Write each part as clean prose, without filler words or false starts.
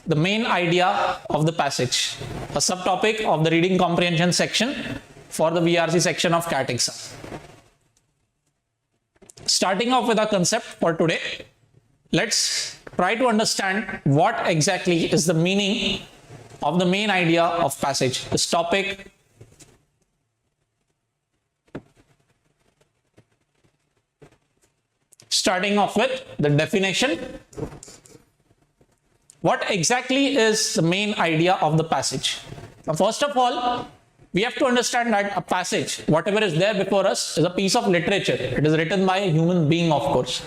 the main idea of the passage, a subtopic of the reading comprehension section for the VARC section of CAT exam. Starting off with our concept for today, let's try to understand what exactly is the meaning of the main idea of passage, this topic. Starting off with the definition. What exactly is the main idea of the passage? Now, first of all, we have to understand that a passage, whatever is there before us, is a piece of literature. It is written by a human being, of course.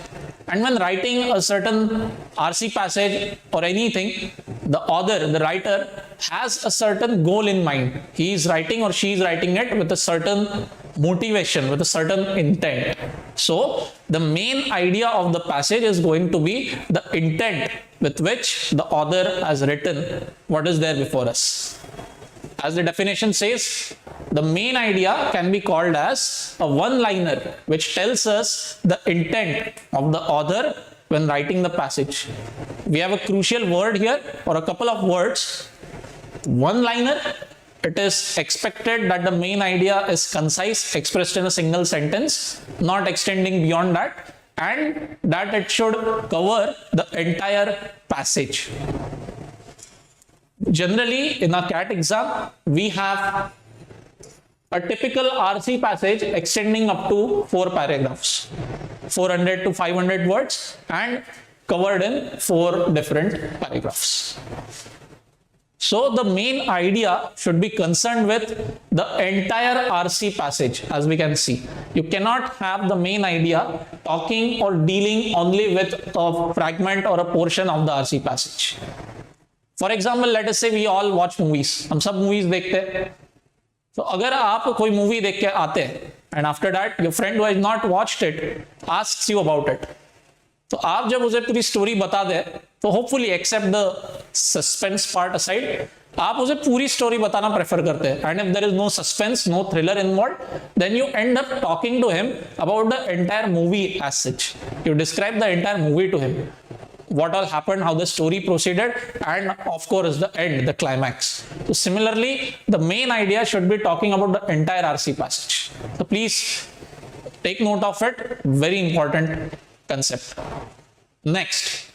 And when writing a certain RC passage or anything, the author, the writer, has a certain goal in mind. He is writing or she is writing it with a certain motivation, with a certain intent. So, the main idea of the passage is going to be the intent with which the author has written what is there before us. As the definition says, the main idea can be called as a one-liner which tells us the intent of the author when writing the passage. We have a crucial word here, or a couple of words. One-liner, it is expected that the main idea is concise, expressed in a single sentence, not extending beyond that, and that it should cover the entire passage. Generally, in a CAT exam, we have a typical RC passage extending up to 4 paragraphs, 400 to 500 words, and covered in 4 different paragraphs. So, the main idea should be concerned with the entire RC passage, as we can see. You cannot have the main idea talking or dealing only with a fragment or a portion of the RC passage. For example, let us say we all watch movies. हम सब movies देखते हैं. So अगर आप कोई movie देख के आते हैं and after that your friend who has not watched it asks you about it, तो आप जब उसे पूरी story बता दे, तो hopefully except the suspense part aside, आप उसे पूरी story बताना prefer करते हैं. And if there is no suspense, no thriller involved, then you end up talking to him about the entire movie as such. You describe the entire movie to him. What all happened, how the story proceeded, and of course the end, the climax. So similarly, the main idea should be talking about the entire RC passage. So please take note of it, very important concept. Next,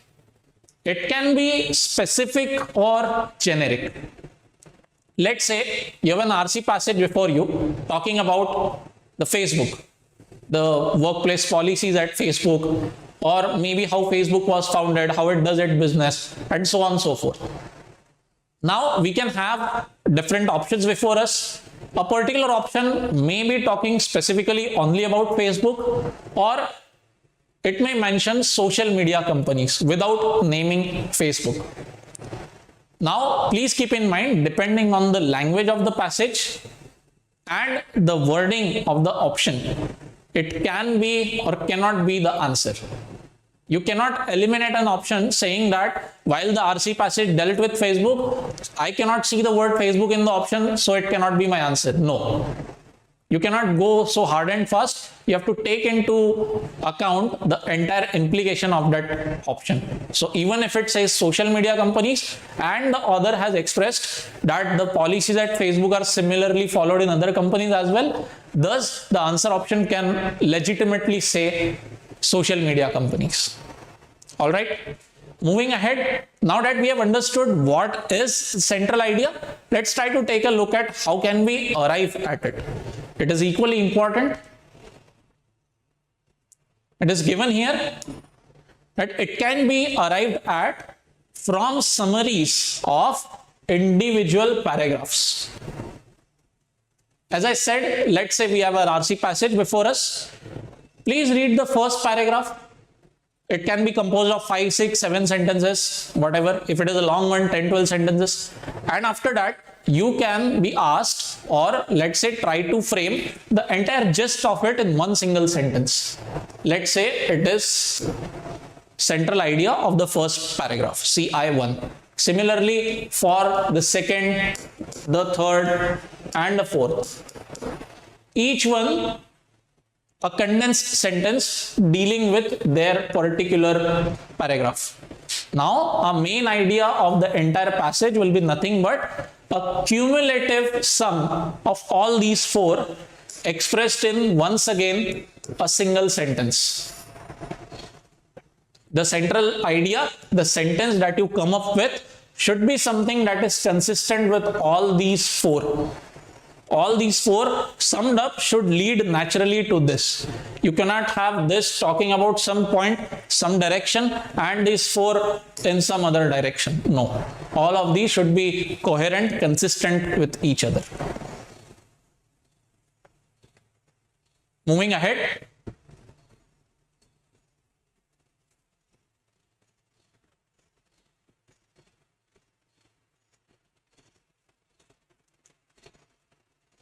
it can be specific or generic. Let's say you have an RC passage before you talking about the Facebook, the workplace policies at Facebook, or maybe how Facebook was founded, how it does its business, and so on and so forth. Now, we can have different options before us. A particular option may be talking specifically only about Facebook, or it may mention social media companies without naming Facebook. Now, please keep in mind, depending on the language of the passage and the wording of the option, it can be or cannot be the answer. You cannot eliminate an option saying that while the RC passage dealt with Facebook, I cannot see the word Facebook in the option, so it cannot be my answer. No. You cannot go so hard and fast. You have to take into account the entire implication of that option. So even if it says social media companies and the author has expressed that the policies at Facebook are similarly followed in other companies as well, thus the answer option can legitimately say social media companies. All right. Moving ahead, now that we have understood what is central idea, let's try to take a look at how can we arrive at it. It is equally important. It is given here that it can be arrived at from summaries of individual paragraphs. As I said, let's say we have an RC passage before us. Please read the first paragraph. It can be composed of 5, 6, 7 sentences, whatever. If it is a long one, 10, 12 sentences. And after that, you can be asked, or let's say try to frame the entire gist of it in one single sentence. Let's say it is central idea of the first paragraph, CI1. Similarly, for the second, the third, and the fourth. Each one a condensed sentence dealing with their particular paragraph. Now, our main idea of the entire passage will be nothing but a cumulative sum of all these four expressed in, once again, a single sentence. The central idea, the sentence that you come up with, should be something that is consistent with all these four. All these four summed up should lead naturally to this. You cannot have this talking about some point, some direction, and these four in some other direction. No. All of these should be coherent, consistent with each other. Moving ahead.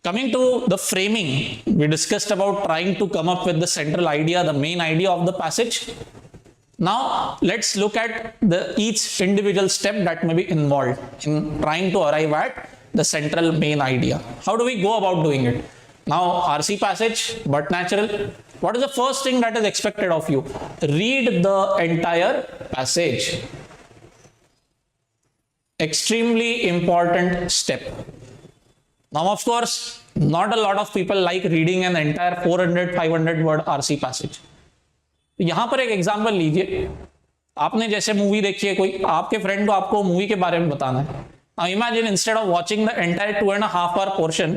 Coming to the framing, we discussed about trying to come up with the central idea, the main idea of the passage. Now, let's look at each individual step that may be involved in trying to arrive at the central main idea. How do we go about doing it? Now, RC passage, but natural. What is the first thing that is expected of you? Read the entire passage. Extremely important step. Now, of course, not a lot of people like reading an entire 400-500 word RC passage. यहां पर एक example लीजिए. आपने जैसे movie देखी है कोई, आपके फ्रेंड को आपको मूवी के बारे में बताना है. Now imagine instead of watching the entire 2.5 hour portion,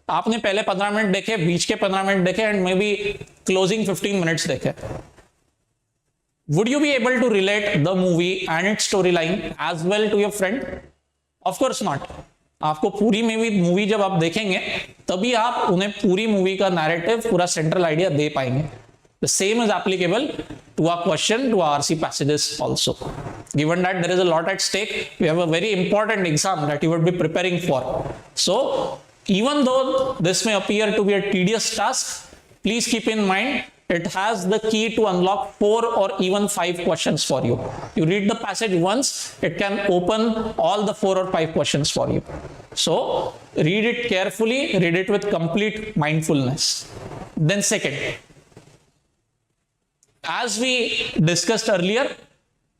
आपने पहले 15 मिनट देखे, बीच के 15 मिनट देखे, and maybe closing 15 minutes देखे. Would you be able to relate the movie and its storyline as well to your friend? Of course not. आपको पूरी movie जब आप देखेंगे तभी आप उन्हें पूरी मूवी का नैरेटिव, पूरा सेंट्रल आइडिया दे पाएंगे. The same is applicable to our question, to our RC passages also. Given that there is a lot at stake, we have a very important exam that you would be preparing for. So, even though this may appear to be a tedious task, please keep in mind it has the key to unlock 4 or even 5 questions for you. You read the passage once, it can open all the 4 or 5 questions for you. So, read it carefully, read it with complete mindfulness. Then second, as we discussed earlier,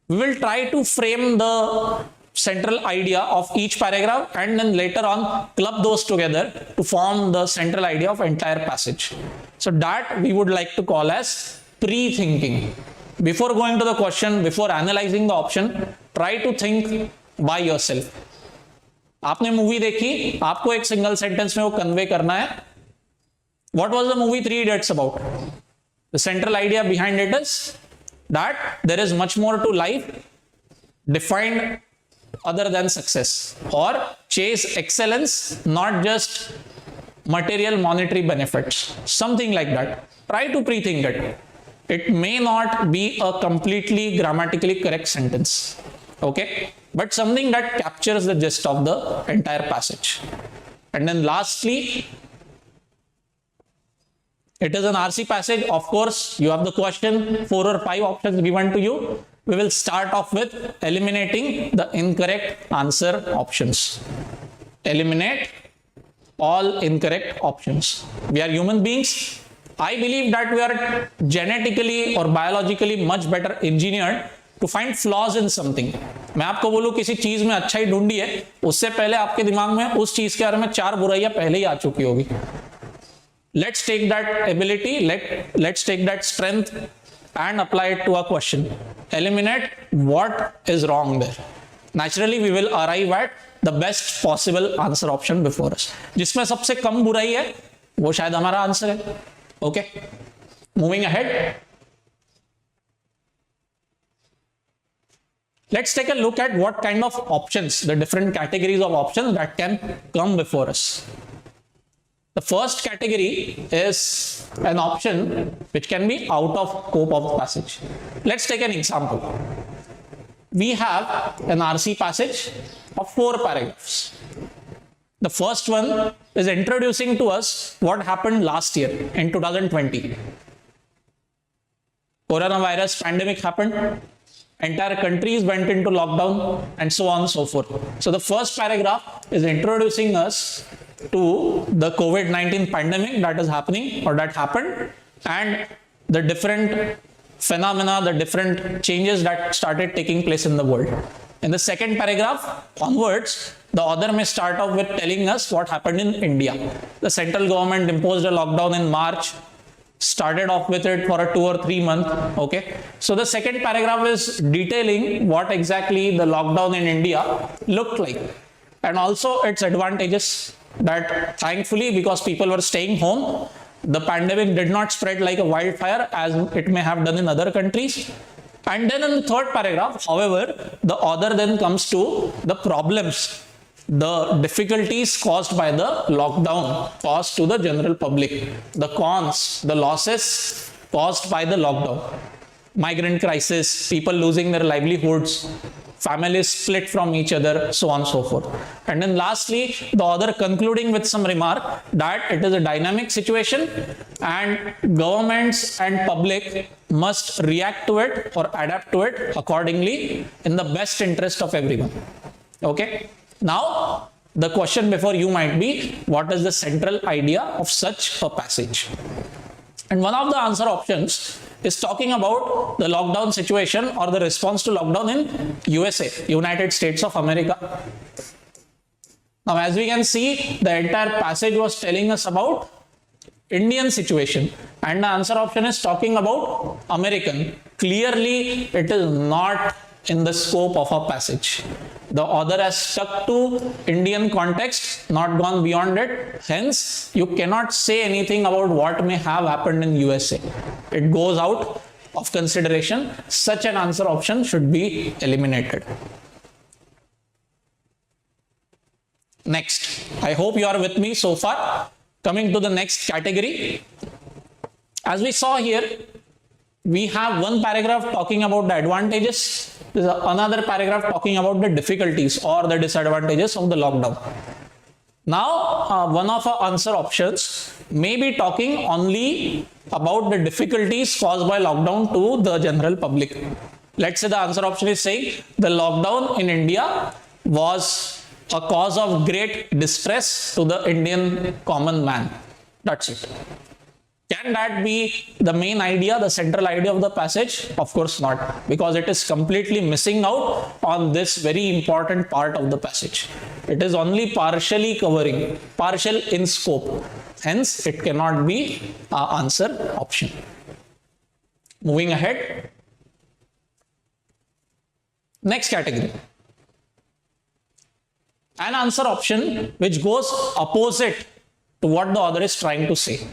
we will try to frame the central idea of each paragraph and then later on club those together to form the central idea of entire passage. So that we would like to call as pre-thinking. Before going to the question, before analyzing the option, try to think by yourself. आपने movie देखी, आपको एक single sentence में वो convey करना है. What was the movie 3 Idiots about? The central idea behind it is that there is much more to life defined other than success, or chase excellence, not just material monetary benefits, something like that. Try to pre-think it. It may not be a completely grammatically correct sentence, okay, but something that captures the gist of the entire passage. And then lastly, it is an RC passage. Of course, you have the question, 4 or 5 options given to you. We will start off with eliminating the incorrect answer options. Eliminate all incorrect options. We are human beings. I believe that we are genetically or biologically much better engineered to find flaws in something. मैं आपको बोलूं किसी चीज में अच्छाई ढूंढी है, उससे पहले आपके दिमाग में उस चीज के बारे में 4 बुराइयां पहले ही आ चुकी होगी. Let's take that ability, let's take that strength and apply it to a question. Eliminate what is wrong there. Naturally, we will arrive at the best possible answer option before us. जिसमें सबसे कम बुराई है, वो शायद हमारा answer है. Okay. Moving ahead. Let's take a look at what kind of options, the different categories of options that can come before us. The first category is an option which can be out of scope of the passage. Let's take an example. We have an RC passage of 4 paragraphs. The first one is introducing to us what happened last year in 2020. Coronavirus pandemic happened. Entire countries went into lockdown and so on and so forth. So the first paragraph is introducing us to the COVID-19 pandemic that is happening or that happened and the different phenomena, the different changes that started taking place in the world. In the second paragraph onwards, the author may start off with telling us what happened in India. The central government imposed a lockdown in March, started off with it for a 2 or 3 month. Okay. So the second paragraph is detailing what exactly the lockdown in India looked like, and also its advantages, that thankfully, because people were staying home, the pandemic did not spread like a wildfire as it may have done in other countries. And then in the third paragraph, however, the author then comes to the problems, the difficulties caused by the lockdown, caused to the general public, the cons, the losses caused by the lockdown, migrant crisis, people losing their livelihoods, families split from each other, so on and so forth. And then lastly, the author concluding with some remark that it is a dynamic situation and governments and public must react to it or adapt to it accordingly in the best interest of everyone. Okay. Now, the question before you might be, what is the central idea of such a passage? And one of the answer options is talking about the lockdown situation or the response to lockdown in USA, United States of America. Now, as we can see, the entire passage was telling us about Indian situation, and the answer option is talking about American. Clearly, it is not in the scope of a passage. The author has stuck to Indian context, not gone beyond it. Hence, you cannot say anything about what may have happened in USA. It goes out of consideration. Such an answer option should be eliminated. Next, I hope you are with me so far. Coming to the next category. As we saw here, we have one paragraph talking about the advantages. There is another paragraph talking about the difficulties or the disadvantages of the lockdown. Now, one of our answer options may be talking only about the difficulties caused by lockdown to the general public. Let's say the answer option is saying the lockdown in India was a cause of great distress to the Indian common man. That's it. Can that be the main idea, the central idea of the passage? Of course not, because it is completely missing out on this very important part of the passage. It is only partially covering, partial in scope. Hence, it cannot be an answer option. Moving ahead. Next category. An answer option which goes opposite to what the author is trying to say.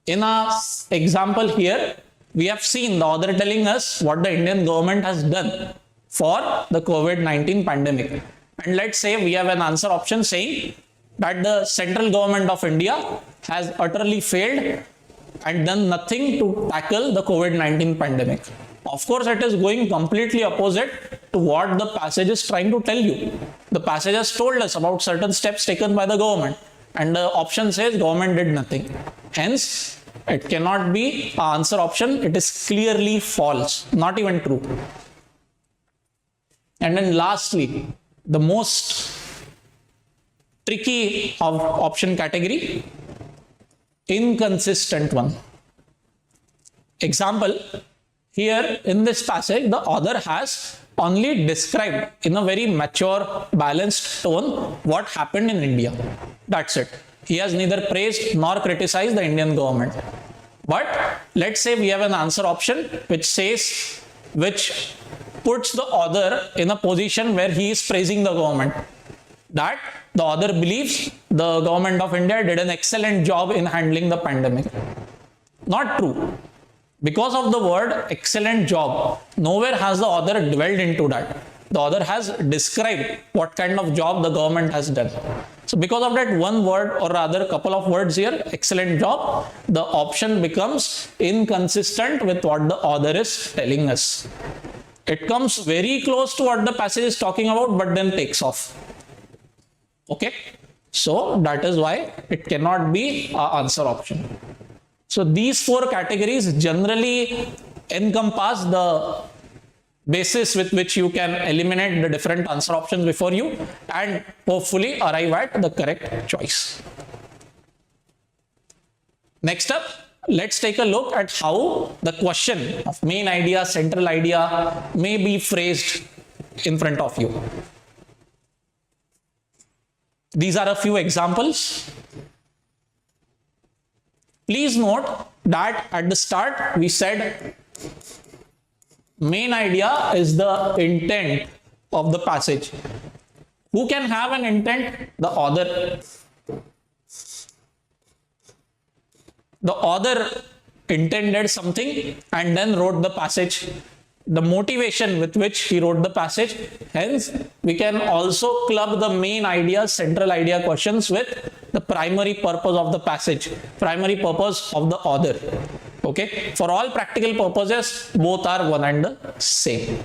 In our example here, we have seen the author telling us what the Indian government has done for the COVID-19 pandemic. And let's say we have an answer option saying that the central government of India has utterly failed and done nothing to tackle the COVID-19 pandemic. Of course, it is going completely opposite to what the passage is trying to tell you. The passage has told us about certain steps taken by the government, and the option says government did nothing. Hence, it cannot be an answer option. It is clearly false, not even true. And then lastly, the most tricky of option category, inconsistent one. Example, here in this passage, the author has only described in a very mature, balanced tone what happened in India. That's it. He has neither praised nor criticized the Indian government. But let's say we have an answer option which puts the author in a position where he is praising the government. That the author believes the government of India did an excellent job in handling the pandemic. Not true. Because of the word excellent job, nowhere has the author dwelled into that. The author has described what kind of job the government has done. So because of that one word, or rather a couple of words here, excellent job, the option becomes inconsistent with what the author is telling us. It comes very close to what the passage is talking about, but then takes off. Okay? So that is why it cannot be an answer option. So these four categories generally encompass the basis with which you can eliminate the different answer options before you and hopefully arrive at the correct choice. Next up, let's take a look at how the question of main idea, central idea may be phrased in front of you. These are a few examples. Please note that at the start we said main idea is the intent of the passage. Who can have an intent? The author. The author intended something and then wrote the passage. The motivation with which he wrote the passage. Hence, we can also club the main idea, central idea questions with the primary purpose of the passage, primary purpose of the author. Okay, for all practical purposes, both are one and the same.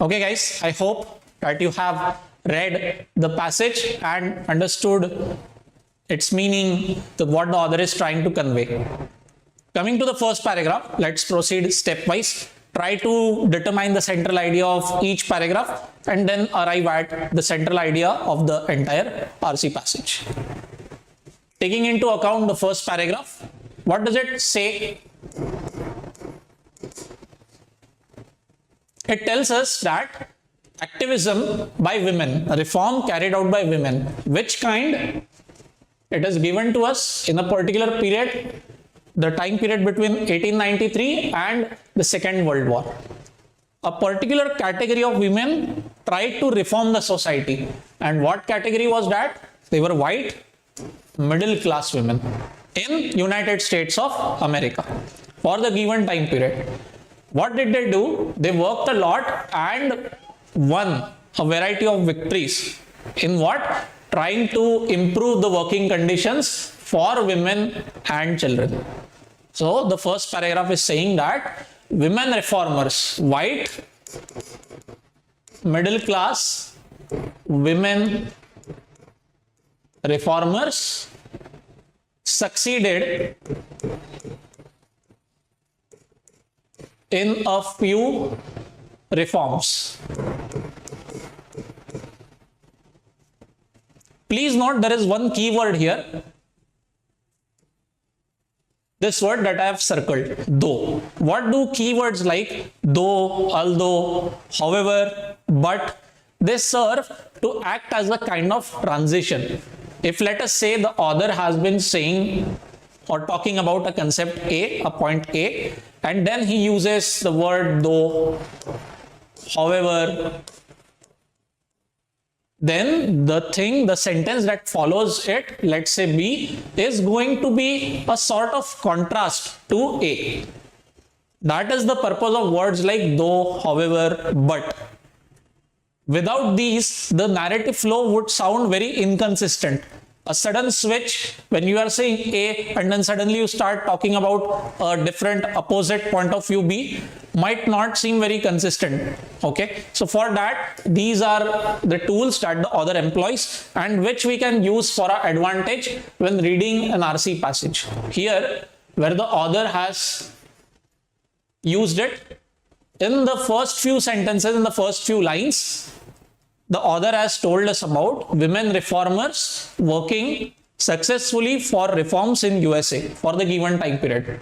Okay, guys, I hope that you have read the passage and understood its meaning, what the author is trying to convey. Coming to the first paragraph, let's proceed stepwise. Try to determine the central idea of each paragraph and then arrive at the central idea of the entire RC passage. Taking into account the first paragraph, what does it say? It tells us that activism by women, reform carried out by women, which kind? It is given to us in a particular period, the time period between 1893 and the Second World War. A particular category of women tried to reform the society. And what category was that? They were white, middle class women in United States of America for the given time period. What did they do? They worked a lot and won a variety of victories. In what? Trying to improve the working conditions for women and children. So the first paragraph is saying that women reformers, white, middle class, women reformers succeeded in a few reforms. Please note there is one keyword here. This word that I have circled, though. What do keywords like though, although, however, but, they serve to act as a kind of transition. If let us say the author has been saying or talking about a concept A, a point A, and then he uses the word though, however, then the sentence that follows it, let's say B, is going to be a sort of contrast to A. That is the purpose of words like though, however, but. Without these, the narrative flow would sound very inconsistent. A sudden switch when you are saying A and then suddenly you start talking about a different opposite point of view B might not seem very consistent. Okay, so for that, these are the tools that the author employs and which we can use for our advantage when reading an RC passage. Here, where the author has used it in the first few sentences, in the first few lines, the author has told us about women reformers working successfully for reforms in USA for the given time period.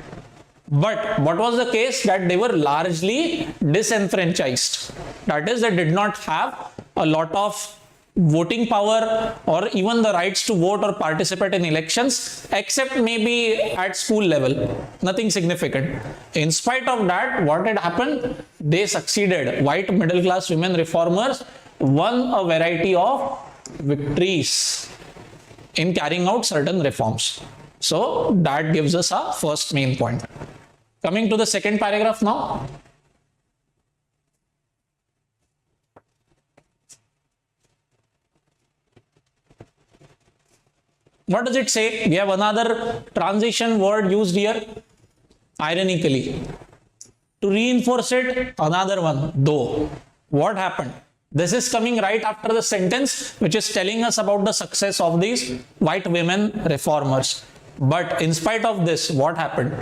But what was the case? That they were largely disenfranchised. That is, they did not have a lot of voting power or even the rights to vote or participate in elections, except maybe at school level. Nothing significant. In spite of that, what had happened? They succeeded. White middle class women reformers won a variety of victories in carrying out certain reforms. So that gives us our first main point. Coming to the second paragraph now. What does it say? We have another transition word used here, ironically. To reinforce it, another one, though. What happened? This is coming right after the sentence which is telling us about the success of these white women reformers. But in spite of this, what happened?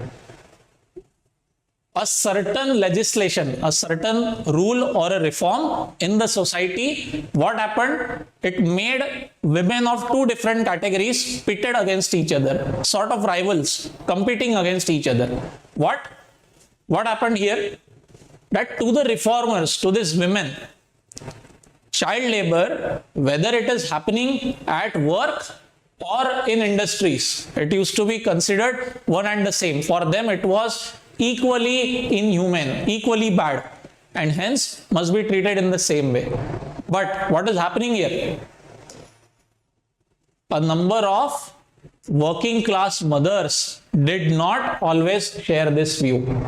a certain legislation, a certain rule or a reform in the society, what happened? It made women of two different categories pitted against each other, sort of rivals, competing against each other. What happened here? That to the reformers, to these women, child labor, whether it is happening at work or in industries, it used to be considered one and the same. For them, it was equally inhumane, equally bad, and hence must be treated in the same way. But what is happening here? A number of working class mothers did not always share this view.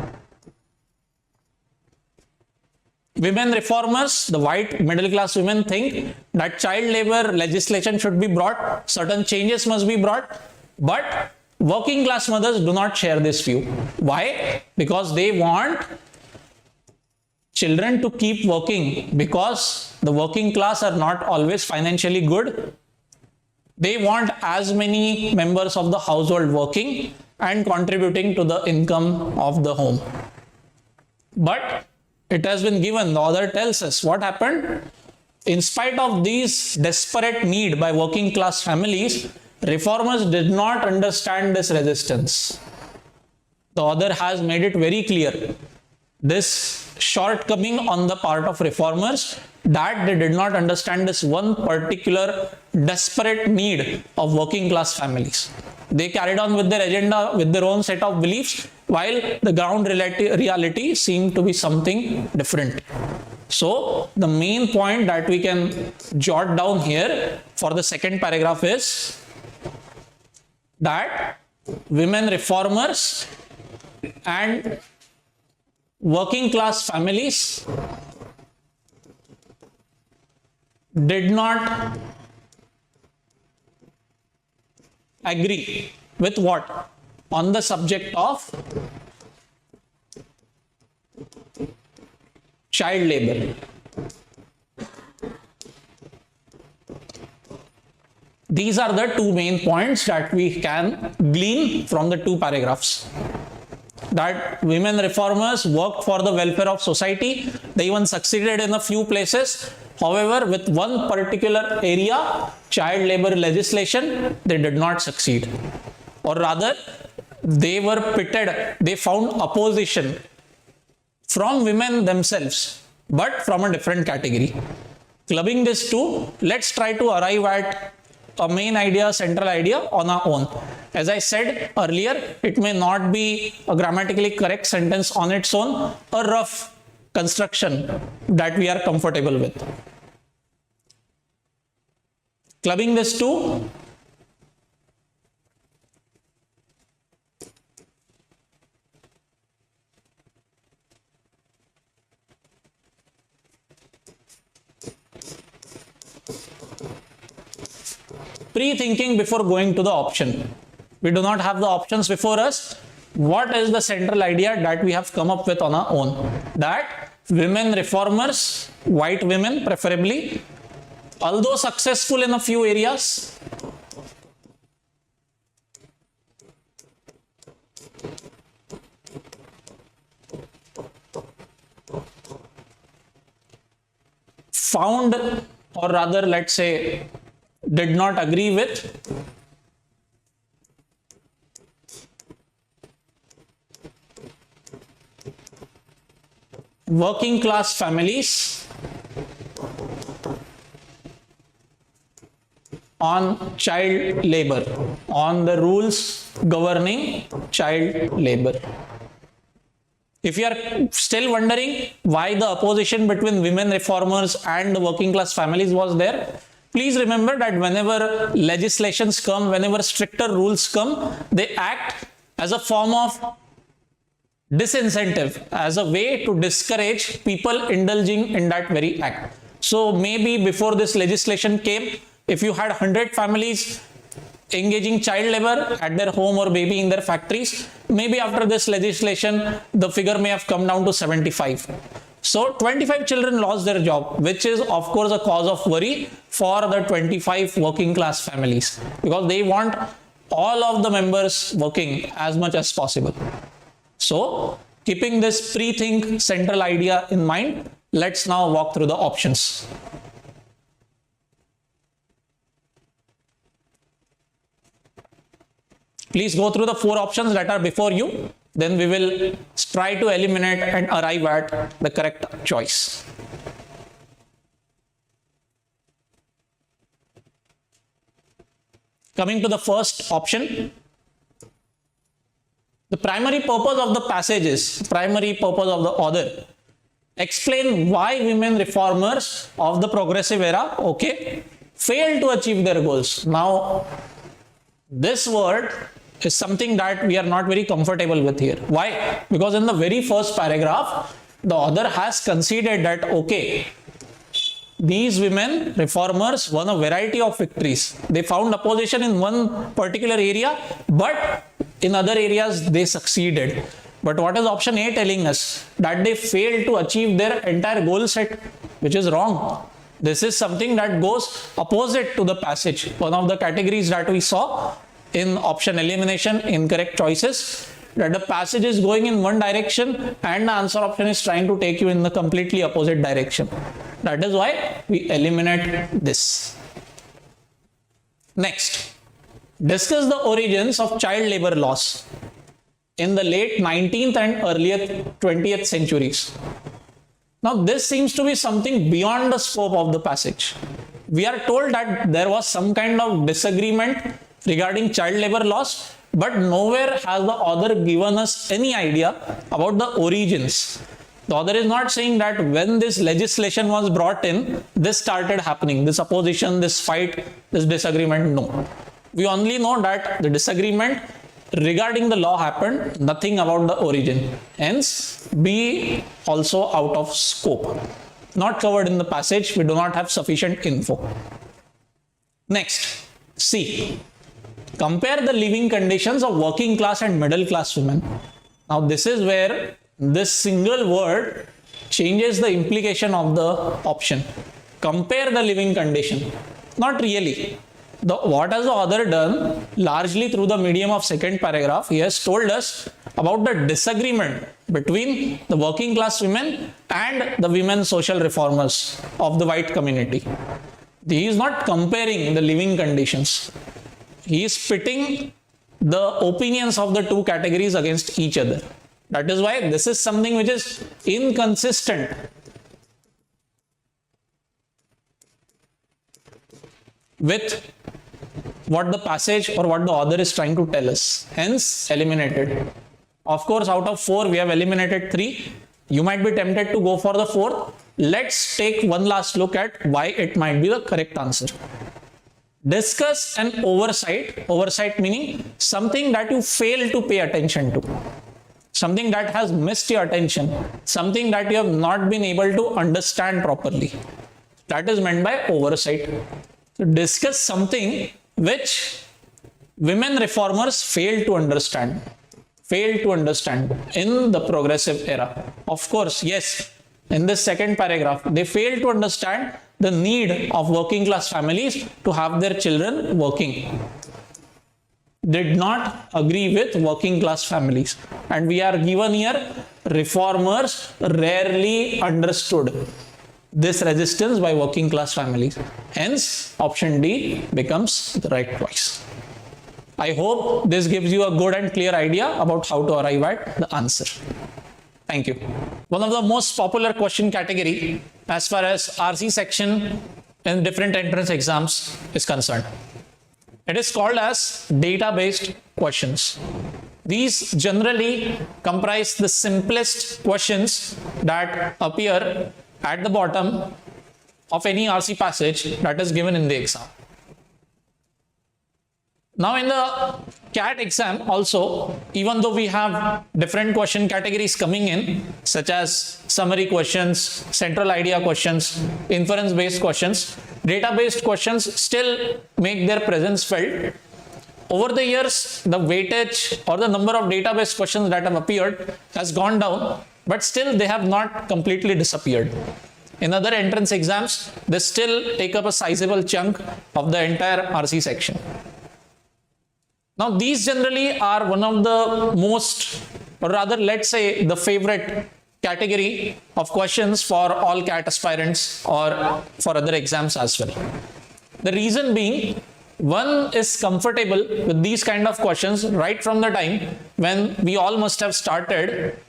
Women reformers, the white middle class women, think that child labor legislation should be brought, certain changes must be brought, but working class mothers do not share this view. Why? Because they want children to keep working, because the working class are not always financially good. They want as many members of the household working and contributing to the income of the home. But it has been given, the author tells us what happened. In spite of these desperate need by working class families, reformers did not understand this resistance. The author has made it very clear, this shortcoming on the part of reformers, that they did not understand this one particular desperate need of working class families. They carried on with their agenda, with their own set of beliefs, while the ground reality seemed to be something different. So the main point that we can jot down here for the second paragraph is that women reformers and working class families did not agree with what? On the subject of child labor. These are the two main points that we can glean from the two paragraphs. That women reformers worked for the welfare of society. They even succeeded in a few places. However, with one particular area, child labor legislation, they did not succeed. Or rather, they were pitted, they found opposition from women themselves, but from a different category. Clubbing this two, let's try to arrive at a main idea, central idea on our own. As I said earlier, it may not be a grammatically correct sentence on its own, a rough construction that we are comfortable with. Clubbing this two, pre-thinking before going to the option. We do not have the options before us. What is the central idea that we have come up with on our own? That women reformers, white women preferably, although successful in a few areas, found, or rather let's say did not agree with working class families on child labor, on the rules governing child labor. If you are still wondering why the opposition between women reformers and the working class families was there, please remember that whenever legislations come, whenever stricter rules come, they act as a form of disincentive, as a way to discourage people indulging in that very act. So maybe before this legislation came, if you had 100 families engaging child labor at their home or maybe in their factories, maybe after this legislation, the figure may have come down to 75. So 25 children lost their job, which is of course a cause of worry for the 25 working class families, because they want all of the members working as much as possible. So Keeping this pre-think central idea in mind, let's now walk through the options. Please go through the 4 options that are before you. Then we will try to eliminate and arrive at the correct choice. Coming to the first option, the primary purpose of the passage is, primary purpose of the author, explain why women reformers of the progressive era, okay, failed to achieve their goals. Now, this word is something that we are not very comfortable with here. Why? Because in the very first paragraph, the author has conceded that, okay, these women reformers won a variety of victories. They found opposition in one particular area, but in other areas they succeeded. But what is option A telling us? That they failed to achieve their entire goal set, which is wrong. This is something that goes opposite to the passage. One of the categories that we saw in option elimination, incorrect choices, that the passage is going in one direction and the answer option is trying to take you in the completely opposite direction. That is why we eliminate this. Next, discuss the origins of child labor laws in the late 19th and earlier 20th centuries. Now, this seems to be something beyond the scope of the passage. We are told that there was some kind of disagreement regarding child labor laws, but nowhere has the author given us any idea about the origins. The author is not saying that when this legislation was brought in, this started happening, this opposition, this fight, this disagreement. No. We only know that the disagreement regarding the law happened, nothing about the origin. Hence, B also out of scope. Not covered in the passage, we do not have sufficient info. Next, C. Compare the living conditions of working class and middle class women. Now, this is where this single word changes the implication of the option. Compare the living condition. Not really. What has the author done? Largely through the medium of second paragraph, he has told us about the disagreement between the working class women and the women social reformers of the white community. He is not comparing the living conditions. He is pitting the opinions of the two categories against each other. That is why this is something which is inconsistent with what the passage or what the author is trying to tell us. Hence, eliminated. Of course, out of 4, we have eliminated 3. You might be tempted to go for the 4th. Let's take one last look at why it might be the correct answer. Discuss an oversight. Oversight meaning something that you fail to pay attention to. Something that has missed your attention. Something that you have not been able to understand properly. That is meant by oversight. So discuss something which women reformers failed to understand. Failed to understand in the progressive era. Of course, yes, in this second paragraph, they failed to understand the need of working class families to have their children working. Did not agree with working class families. And we are given here, reformers rarely understood this resistance by working class families. Hence, option D becomes the right choice. I hope this gives you a good and clear idea about how to arrive at the answer. Thank you. One of the most popular question category as far as RC section in different entrance exams is concerned. It is called as data-based questions. These generally comprise the simplest questions that appear at the bottom of any RC passage that is given in the exam. Now in the CAT exam also, even though we have different question categories coming in, such as summary questions, central idea questions, inference-based questions, data-based questions still make their presence felt. Over the years, the weightage or the number of database questions that have appeared has gone down, but still they have not completely disappeared. In other entrance exams, they still take up a sizable chunk of the entire RC section. Now, these generally are one of the most or rather, let's say the favorite category of questions for all CAT aspirants or for other exams as well. The reason being, one is comfortable with these kind of questions right from the time when we all must have started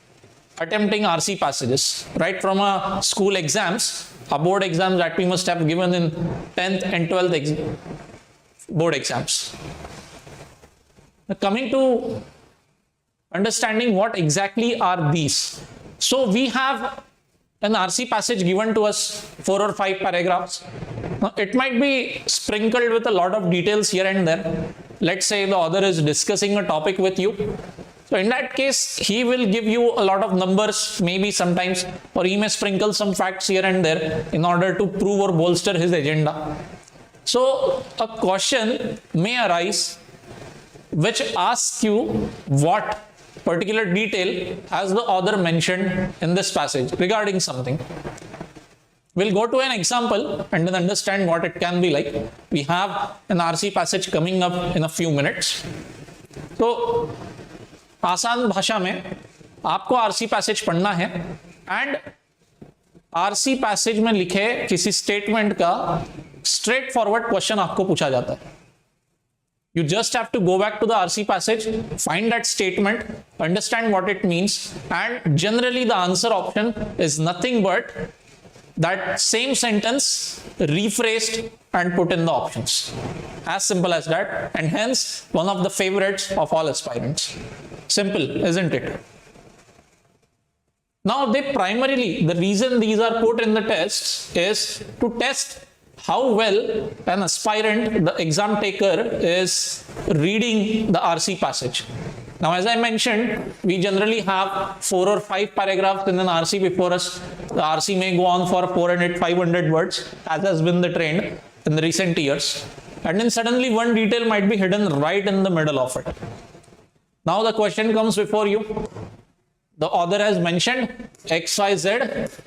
attempting RC passages, right from a school exams, a board exams that we must have given in 10th and 12th board exams. Now, coming to understanding what exactly are these. So we have an RC passage given to us, 4 or 5 paragraphs. Now, it might be sprinkled with a lot of details here and there. Let's say the author is discussing a topic with you. So in that case, he will give you a lot of numbers, maybe sometimes, or he may sprinkle some facts here and there in order to prove or bolster his agenda. So a question may arise which asks you what particular detail has the author mentioned in this passage regarding something. We'll go to an example and then understand what it can be like. We have an RC passage coming up in a few minutes. So आसान भाषा में आपको RC passage पढ़ना है and RC passage में लिखे किसी statement का स्ट्रेट फॉरवर्ड क्वेश्चन आपको पूछा जाता है. You just have to go back to the RC passage, find that statement, understand what it means, and generally the answer option is nothing but that same sentence rephrased and put in the options. As simple as that, and hence one of the favorites of all aspirants. Simple, isn't it? Now, the reason these are put in the tests is to test how well an aspirant, the exam taker, is reading the RC passage. Now, as I mentioned, we generally have 4 or 5 paragraphs in an RC before us. The RC may go on for 400, 500 words, as has been the trend in the recent years. And then suddenly one detail might be hidden right in the middle of it. Now the question comes before you. The author has mentioned XYZ.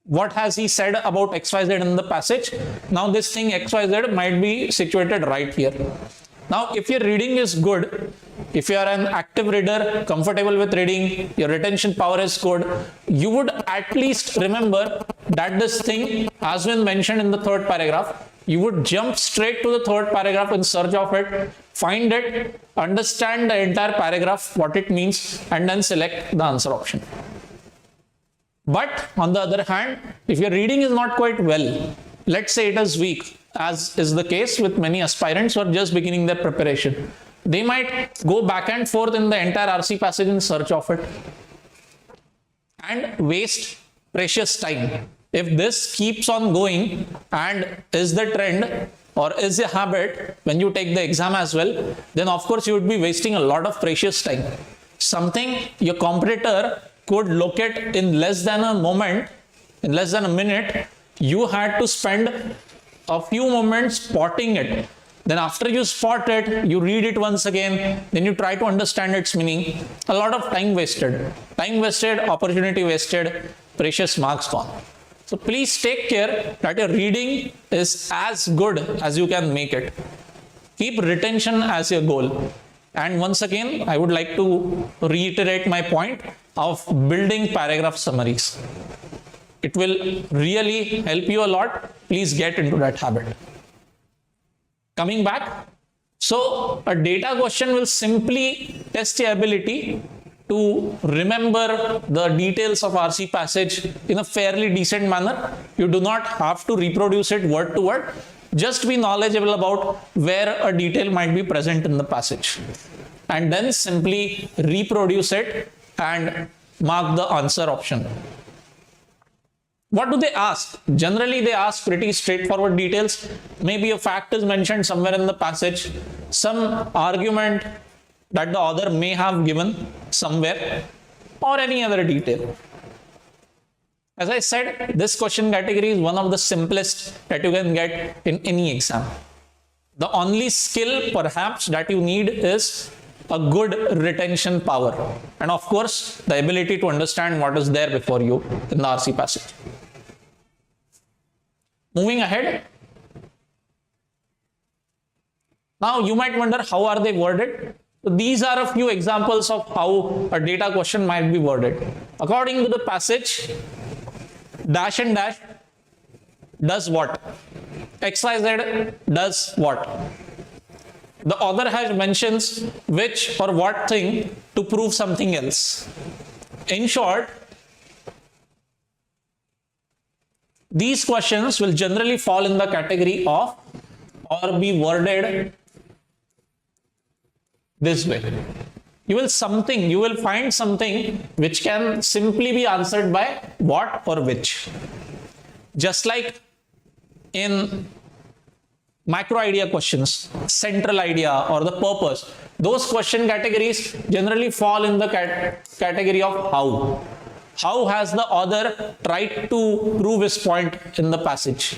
What has he said about XYZ in the passage? Now this thing XYZ might be situated right here. Now if your reading is good, if you are an active reader, comfortable with reading, your retention power is good, you would at least remember that this thing has been mentioned in the 3rd paragraph. You would jump straight to the 3rd paragraph in search of it, find it, understand the entire paragraph, what it means, and then select the answer option. But on the other hand, if your reading is not quite well, let's say it is weak, as is the case with many aspirants who are just beginning their preparation, they might go back and forth in the entire RC passage in search of it and waste precious time. If this keeps on going and is the trend or is a habit when you take the exam as well, then of course you would be wasting a lot of precious time. Something your competitor could locate in less than a moment, in less than a minute, you had to spend a few moments spotting it. Then after you spot it, you read it once again, then you try to understand its meaning. A lot of time wasted. Time wasted, opportunity wasted, precious marks gone. So please take care that your reading is as good as you can make it. Keep retention as your goal. And once again, I would like to reiterate my point of building paragraph summaries. It will really help you a lot. Please get into that habit. Coming back, so a data question will simply test your ability to remember the details of RC passage in a fairly decent manner. You do not have to reproduce it word to word. Just be knowledgeable about where a detail might be present in the passage. And then simply reproduce it and mark the answer option. What do they ask? Generally, they ask pretty straightforward details. Maybe a fact is mentioned somewhere in the passage, some argument that the author may have given somewhere, or any other detail. As I said, this question category is one of the simplest that you can get in any exam. The only skill perhaps that you need is a good retention power, and of course the ability to understand what is there before you in the RC passage. Moving ahead, now you might wonder how are they worded. So these are a few examples of how a data question might be worded. According to the passage, dash and dash does what? XYZ does what? The author has mentions which or what thing to prove something else. In short, these questions will generally fall in the category of or be worded this way. You will find something which can simply be answered by what or which. Just like in macro idea questions, central idea or the purpose, those question categories generally fall in the category of how. How has the author tried to prove his point in the passage?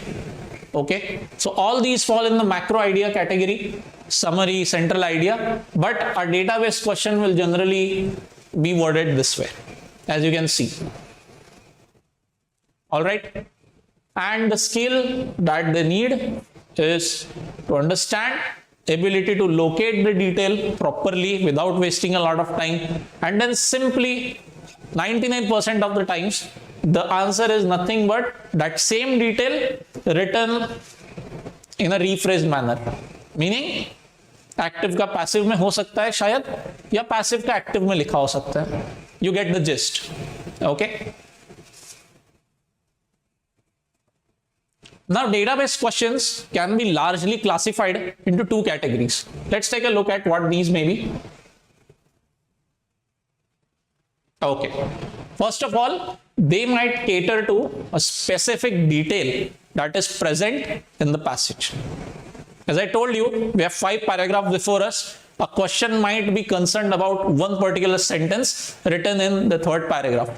Okay, so all these fall in the macro idea category, summary, central idea, but a database question will generally be worded this way, as you can see. All right, and the skill that they need is to understand, ability to locate the detail properly without wasting a lot of time, and then simply 99% of the times the answer is nothing but that same detail written in a rephrased manner. Meaning active का passive में हो सकता है शायद, या passive का active में लिखा हो सकता है. You get the gist. Okay. Now database questions can be largely classified into two categories. Let's take a look at what these may be. Okay. First of all, they might cater to a specific detail that is present in the passage. As I told you, we have 5 paragraphs before us. A question might be concerned about one particular sentence written in the 3rd paragraph.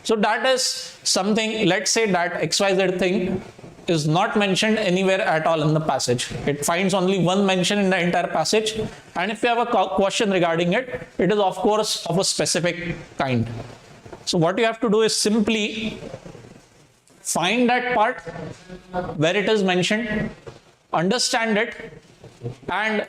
So that is something, let's say that XYZ thing is not mentioned anywhere at all in the passage. It finds only one mention in the entire passage. And if you have a question regarding it, it is of course of a specific kind. So what you have to do is simply find that part where it is mentioned, understand it, and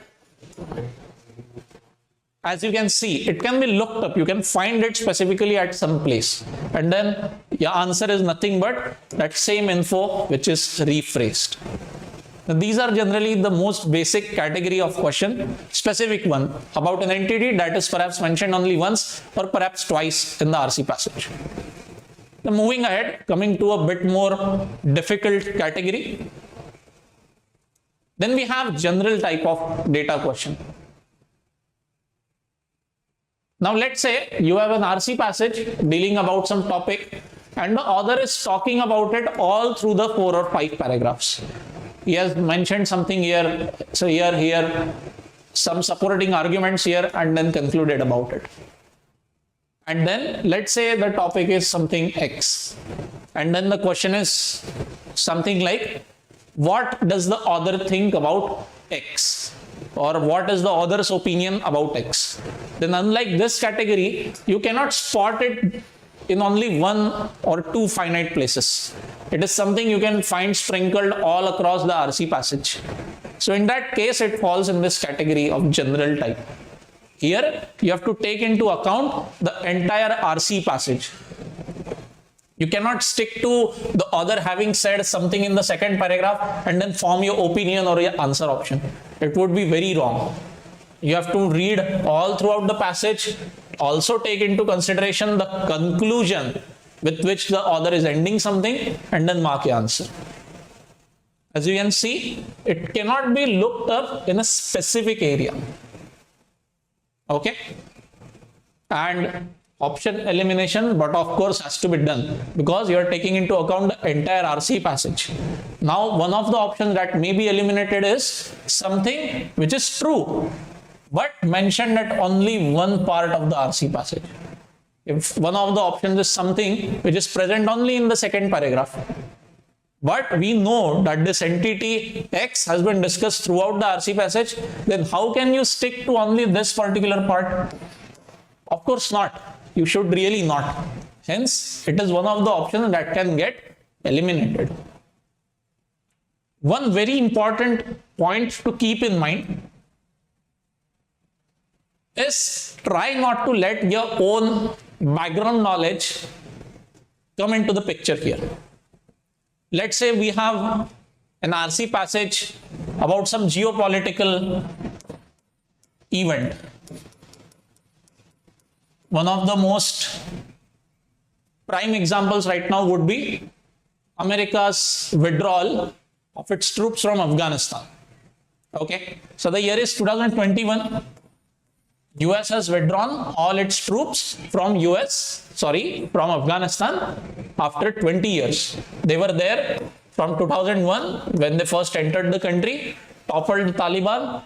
as you can see, it can be looked up. You can find it specifically at some place, and then your answer is nothing but that same info which is rephrased. Now, these are generally the most basic category of question, specific one about an entity that is perhaps mentioned only once or perhaps twice in the RC passage. Now, moving ahead, coming to a bit more difficult category. Then we have general type of data question. Now let's say you have an RC passage dealing about some topic and the author is talking about it all through the 4 or 5 paragraphs. He has mentioned something here, so here, some supporting arguments here, and then concluded about it. And then let's say the topic is something X. And then the question is something like, what does the author think about X? Or what is the author's opinion about X? Then unlike this category, you cannot spot it in only 1 or 2 finite places. It is something you can find sprinkled all across the RC passage. So in that case, it falls in this category of general type. Here, you have to take into account the entire RC passage. You cannot stick to the author having said something in the 2nd paragraph and then form your opinion or your answer option. It would be very wrong. You have to read all throughout the passage, also take into consideration the conclusion with which the author is ending something, and then mark your answer. As you can see, it cannot be looked up in a specific area. Okay? And option elimination, but of course has to be done because you are taking into account the entire RC passage. Now, one of the options that may be eliminated is something which is true, but mentioned at only one part of the RC passage. If one of the options is something which is present only in the 2nd paragraph, but we know that this entity X has been discussed throughout the RC passage, then how can you stick to only this particular part? Of course not. You should really not. Hence, it is one of the options that can get eliminated. One very important point to keep in mind is try not to let your own background knowledge come into the picture here. Let's say we have an RC passage about some geopolitical event. One of the most prime examples right now would be America's withdrawal of its troops from Afghanistan. Okay, so the year is 2021. US has withdrawn all its troops from from Afghanistan after 20 years. They were there from 2001 when they first entered the country, toppled the Taliban,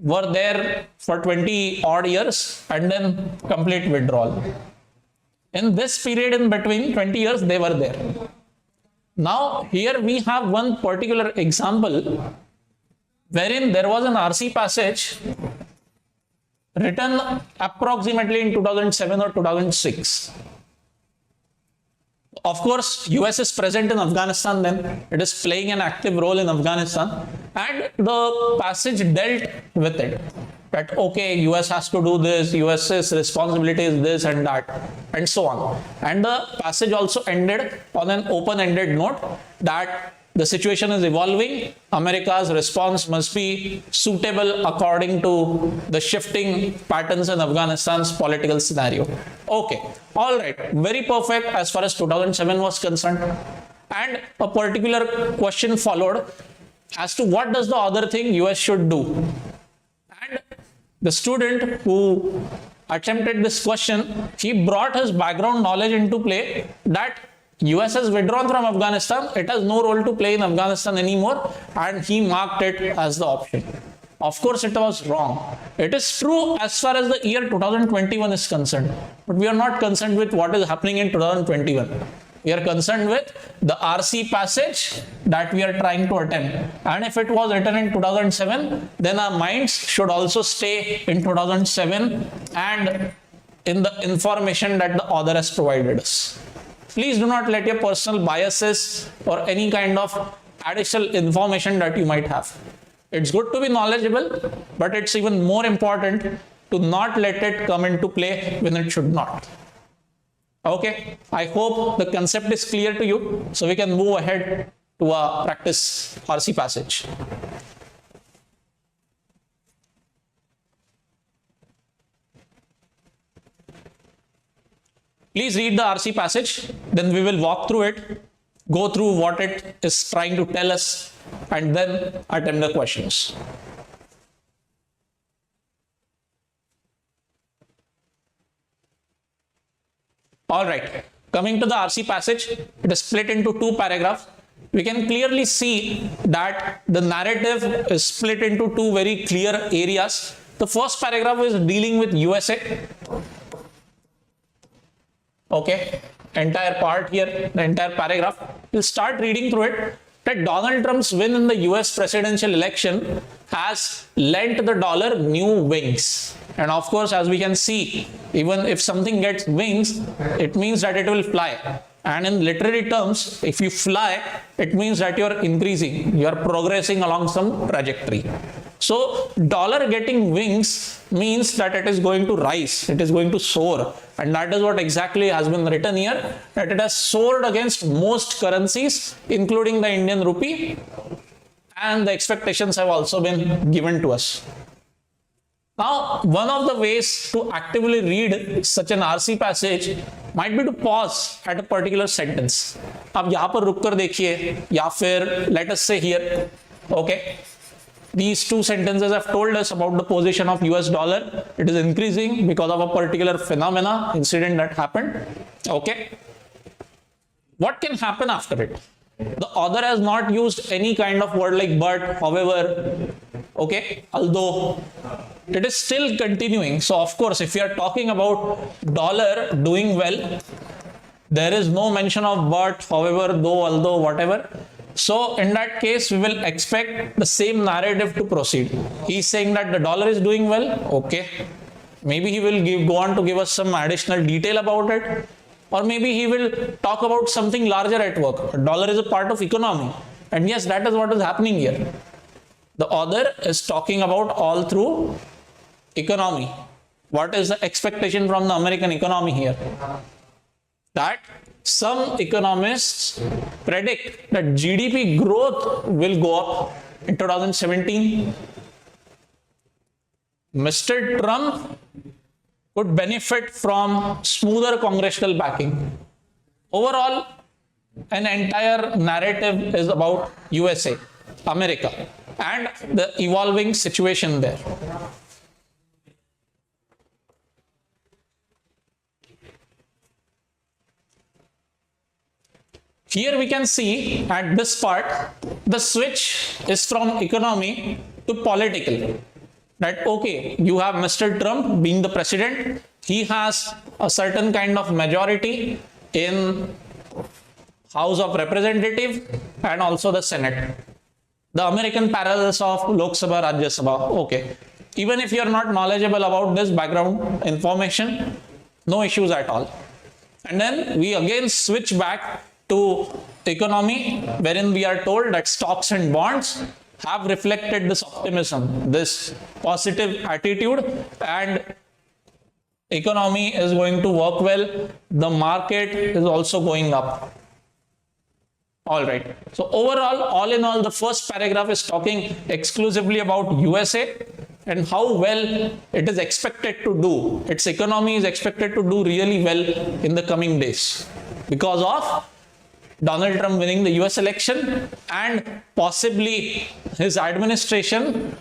were there for 20 odd years, and then complete withdrawal. In this period in between 20 years, they were there. Now, here we have one particular example wherein there was an RC passage written approximately in 2007 or 2006. Of course, US is present in Afghanistan then. It is playing an active role in Afghanistan. And the passage dealt with it. That, okay, US has to do this, US's responsibility is this and that, and so on. And the passage also ended on an open-ended note that the situation is evolving. America's response must be suitable according to the shifting patterns in Afghanistan's political scenario. Okay, all right, very perfect as far as 2007 was concerned. And a particular question followed as to what does the other thing US should do. And the student who attempted this question, he brought his background knowledge into play that US has withdrawn from Afghanistan, it has no role to play in Afghanistan anymore, and he marked it as the option. Of course, it was wrong. It is true as far as the year 2021 is concerned, but we are not concerned with what is happening in 2021. We are concerned with the RC passage that we are trying to attempt. And if it was written in 2007, then our minds should also stay in 2007 and in the information that the author has provided us. Please do not let your personal biases or any kind of additional information that you might have. It's good to be knowledgeable, but it's even more important to not let it come into play when it should not. Okay, I hope the concept is clear to you, so we can move ahead to a practice RC passage. Please read the RC passage, then we will walk through it, go through what it is trying to tell us, and then attempt the questions. All right, coming to the RC passage, it is split into two paragraphs. We can clearly see that the narrative is split into two very clear areas. The first paragraph is dealing with USA. Okay, entire part here, the entire paragraph. We'll start reading through it. That Donald Trump's win in the US presidential election has lent the dollar new wings. And of course, as we can see, even if something gets wings, it means that it will fly. And in literary terms, if you fly, it means that you're increasing, you're progressing along some trajectory. So dollar getting wings means that it is going to rise, it is going to soar. And that is what exactly has been written here, that it has soared against most currencies, including the Indian rupee. And the expectations have also been given to us. Now, one of the ways to actively read such an RC passage might be to pause at a particular sentence. अब यहाँ पर रुक कर देखिए, या फिर let us say here, okay, these two sentences have told us about the position of US dollar. It is increasing because of a particular phenomena, incident that happened. Okay, what can happen after it? The author has not used any kind of word like but, however, okay, although. It is still continuing. So of course, if we are talking about dollar doing well, there is no mention of but, however, though, although, whatever. So in that case, we will expect the same narrative to proceed. He is saying that the dollar is doing well. Okay. Maybe he will go on to give us some additional detail about it. Or maybe he will talk about something larger at work. Dollar is a part of economy. And yes, that is what is happening here. The author is talking about all through economy. what is the expectation from the American economy here? That some economists predict that GDP growth will go up in 2017. Mr. Trump could benefit from smoother congressional backing. Overall, an entire narrative is about USA, America, and the evolving situation there. Here we can see at this part, the switch is from economy to political. That okay, you have Mr. Trump being the president, he has a certain kind of majority in House of Representatives and also the Senate. The American parallels of Lok Sabha, Rajya Sabha. Okay. Even if you are not knowledgeable about this background information, no issues at all. And then we again switch back to economy, wherein we are told that stocks and bonds have reflected this optimism, this positive attitude, and economy is going to work well. The market is also going up. All right. So overall, all in all, the first paragraph is talking exclusively about USA and how well it is expected to do. Its economy is expected to do really well in the coming days because of Donald Trump winning the US election and possibly his administration.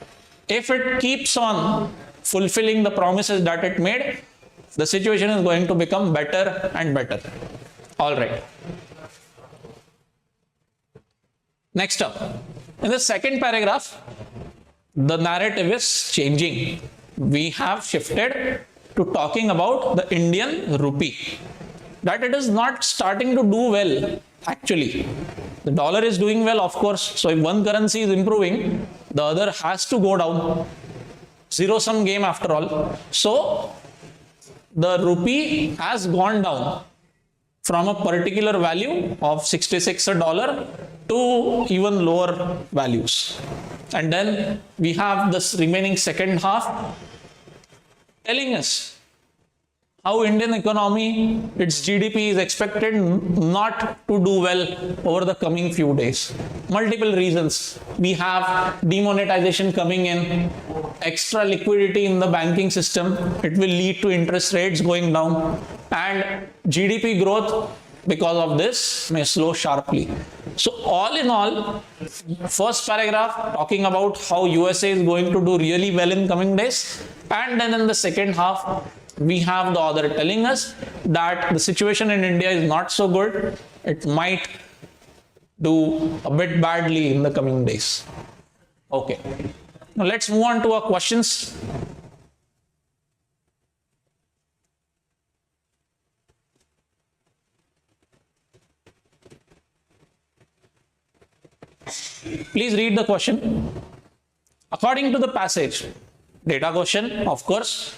If it keeps on fulfilling the promises that it made, the situation is going to become better and better. All right. Next up, in the second paragraph, the narrative is changing. We have shifted to talking about the Indian rupee. That it is not starting to do well, actually. The dollar is doing well, of course. So if one currency is improving, the other has to go down. Zero-sum game after all. So the rupee has gone down from a particular value of 66 a dollar to even lower values. And then we have this remaining second half telling us how Indian economy, its GDP is expected not to do well over the coming few days. Multiple reasons. We have demonetization coming in, extra liquidity in the banking system. It will lead to interest rates going down, and GDP growth because of this may slow sharply. So all in all, first paragraph talking about how USA is going to do really well in coming days, and then in the second half we have the author telling us that the situation in India is not so good. It might do a bit badly in the coming days. Okay. Now let's move on to our questions. Please read the question. According to the passage, data question, of course,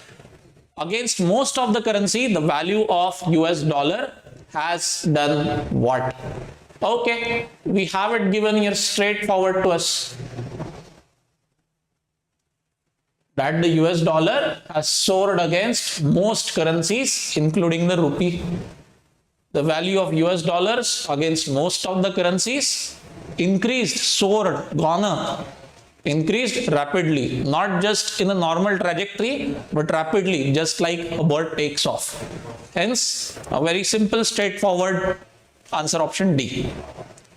against most of the currency, the value of US dollar has done what? Okay, we have it given here straightforward to us. That the US dollar has soared against most currencies, including the rupee. The value of US dollars against most of the currencies increased, soared, gone up, increased rapidly, not just in a normal trajectory, but rapidly, just like a bird takes off. Hence, a very simple, straightforward answer, option D.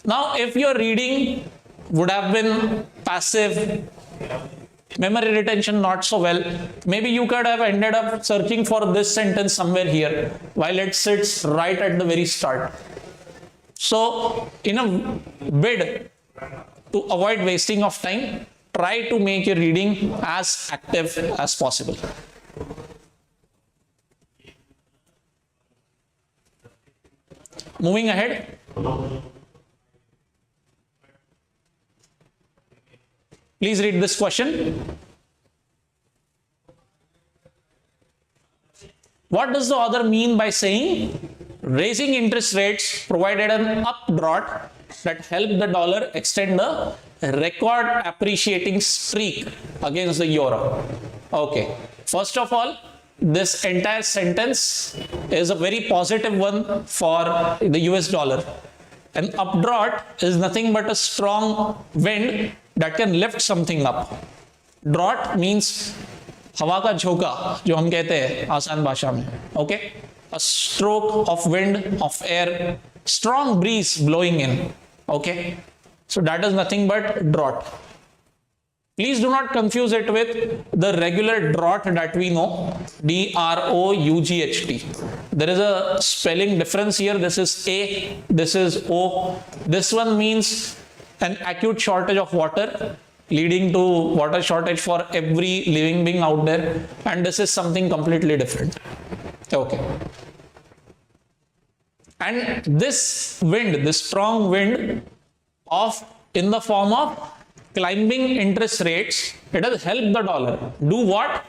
Now, if your reading would have been passive, memory retention not so well, maybe you could have ended up searching for this sentence somewhere here, while it sits right at the very start. So, in a bid to avoid wasting of time, try to make your reading as active as possible. Moving ahead. Please read this question. What does the author mean by saying raising interest rates provided an updraft that helped the dollar extend the record appreciating streak against the euro? Okay, first of all, this entire sentence is a very positive one for the US dollar. An updraft is nothing but a strong wind that can lift something up. Draught means हवा का झोंका, जो हम कहते हैं आसान भाषा में. Okay, a stroke of wind, of air, strong breeze blowing in. Okay, so that is nothing but draught. Please do not confuse it with the regular drought that we know, D-R-O-U-G-H-T. There is a spelling difference here. This is A, this is O. This one means an acute shortage of water, leading to water shortage for every living being out there. And this is something completely different. Okay. And this wind, this strong wind in the form of climbing interest rates, it has helped the dollar. Do what?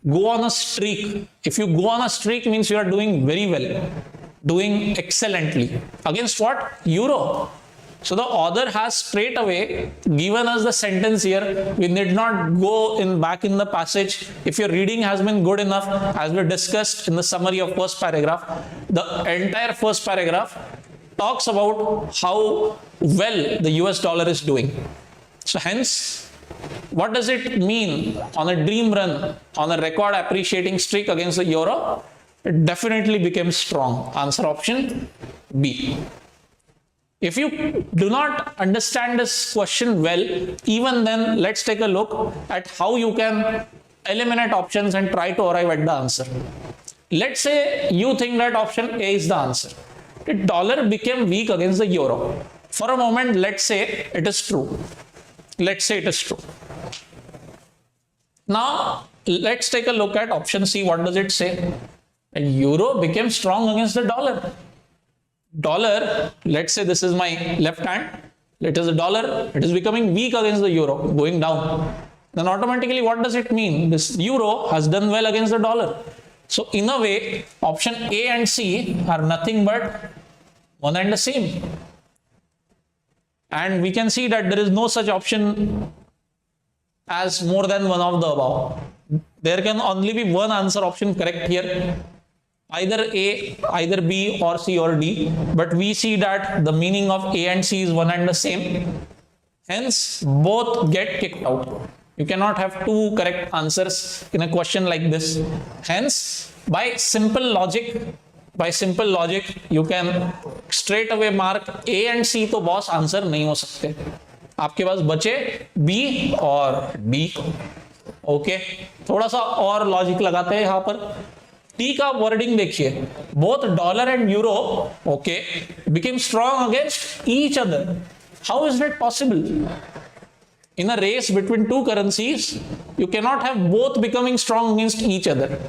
Go on a streak. If you go on a streak, means you are doing very well, doing excellently. Against what? Euro. So the author has straight away given us the sentence here. We need not go back in the passage. If your reading has been good enough, as we discussed in the summary of first paragraph, the entire first paragraph talks about how well the US dollar is doing. So hence, what does it mean on a dream run, on a record appreciating streak against the euro? It definitely became strong. Answer option B. If you do not understand this question well, even then, let's take a look at how you can eliminate options and try to arrive at the answer. Let's say you think that option A is the answer. The dollar became weak against the euro. For a moment, let's say it is true. Let's say it is true. Now, let's take a look at option C. What does it say? And euro became strong against the dollar. Dollar, let's say this is my left hand. It is a dollar. It is becoming weak against the euro, going down. Then automatically, what does it mean? This euro has done well against the dollar. So, in a way, option A and C are nothing but one and the same. And we can see that there is no such option as more than one of the above. There can only be one answer option correct here. Either A, either B or C or D. But we see that the meaning of A and C is one and the same. Hence, both get kicked out. You cannot have two correct answers in a question like this. Hence, by simple logic, you can straight away mark A and C तो boss answer नहीं हो सकते. आपके पास बचे B और D. Okay, थोड़ा सा और लॉजिक लगाते हैं यहाँ पर. T का वर्डिंग देखिए. Both dollar and euro, okay, became strong against each other. How is that possible? In a race between two currencies, you cannot have both becoming strong against each other.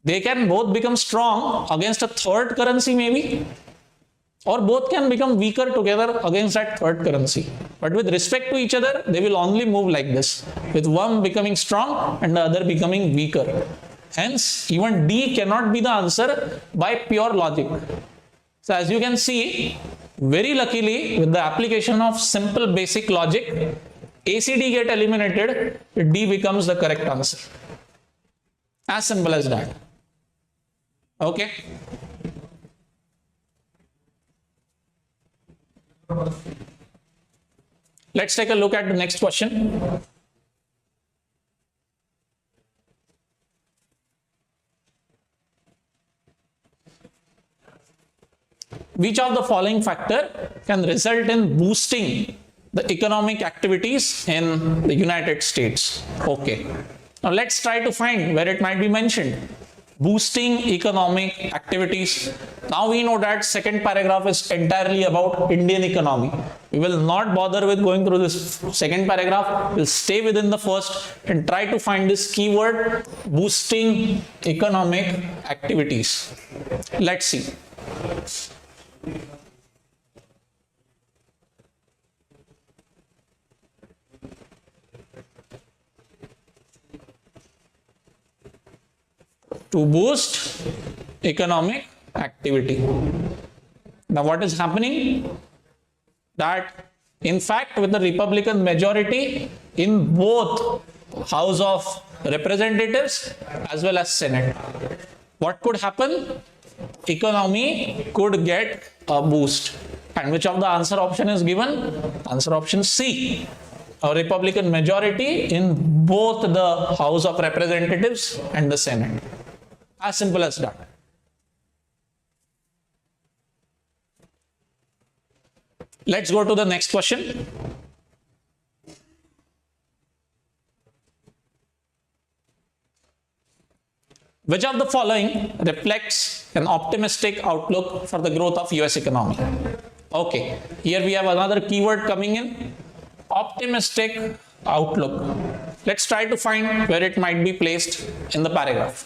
They can both become strong against a third currency maybe, or both can become weaker together against that third currency. But with respect to each other, they will only move like this, with one becoming strong and the other becoming weaker. Hence, even D cannot be the answer by pure logic. So as you can see, very luckily, with the application of simple basic logic, ACD get eliminated, D becomes the correct answer. As simple as that. Okay. Let's take a look at the next question. Which of the following factor can result in boosting the economic activities in the United States? Okay. Now let's try to find where it might be mentioned. Boosting economic activities. Now we know that second paragraph is entirely about Indian economy. We will not bother with going through this second paragraph. We'll stay within the first and try to find this keyword, boosting economic activities. Let's see. To boost economic activity. Now what is happening? That in fact with the Republican majority in both House of Representatives as well as Senate. What could happen? Economy could get a boost. And which of the answer option is given? Answer option C. A Republican majority in both the House of Representatives and the Senate. As simple as that. Let's go to the next question. Which of the following reflects an optimistic outlook for the growth of US economy? Okay, here we have another keyword coming in. Optimistic outlook. Let's try to find where it might be placed in the paragraph.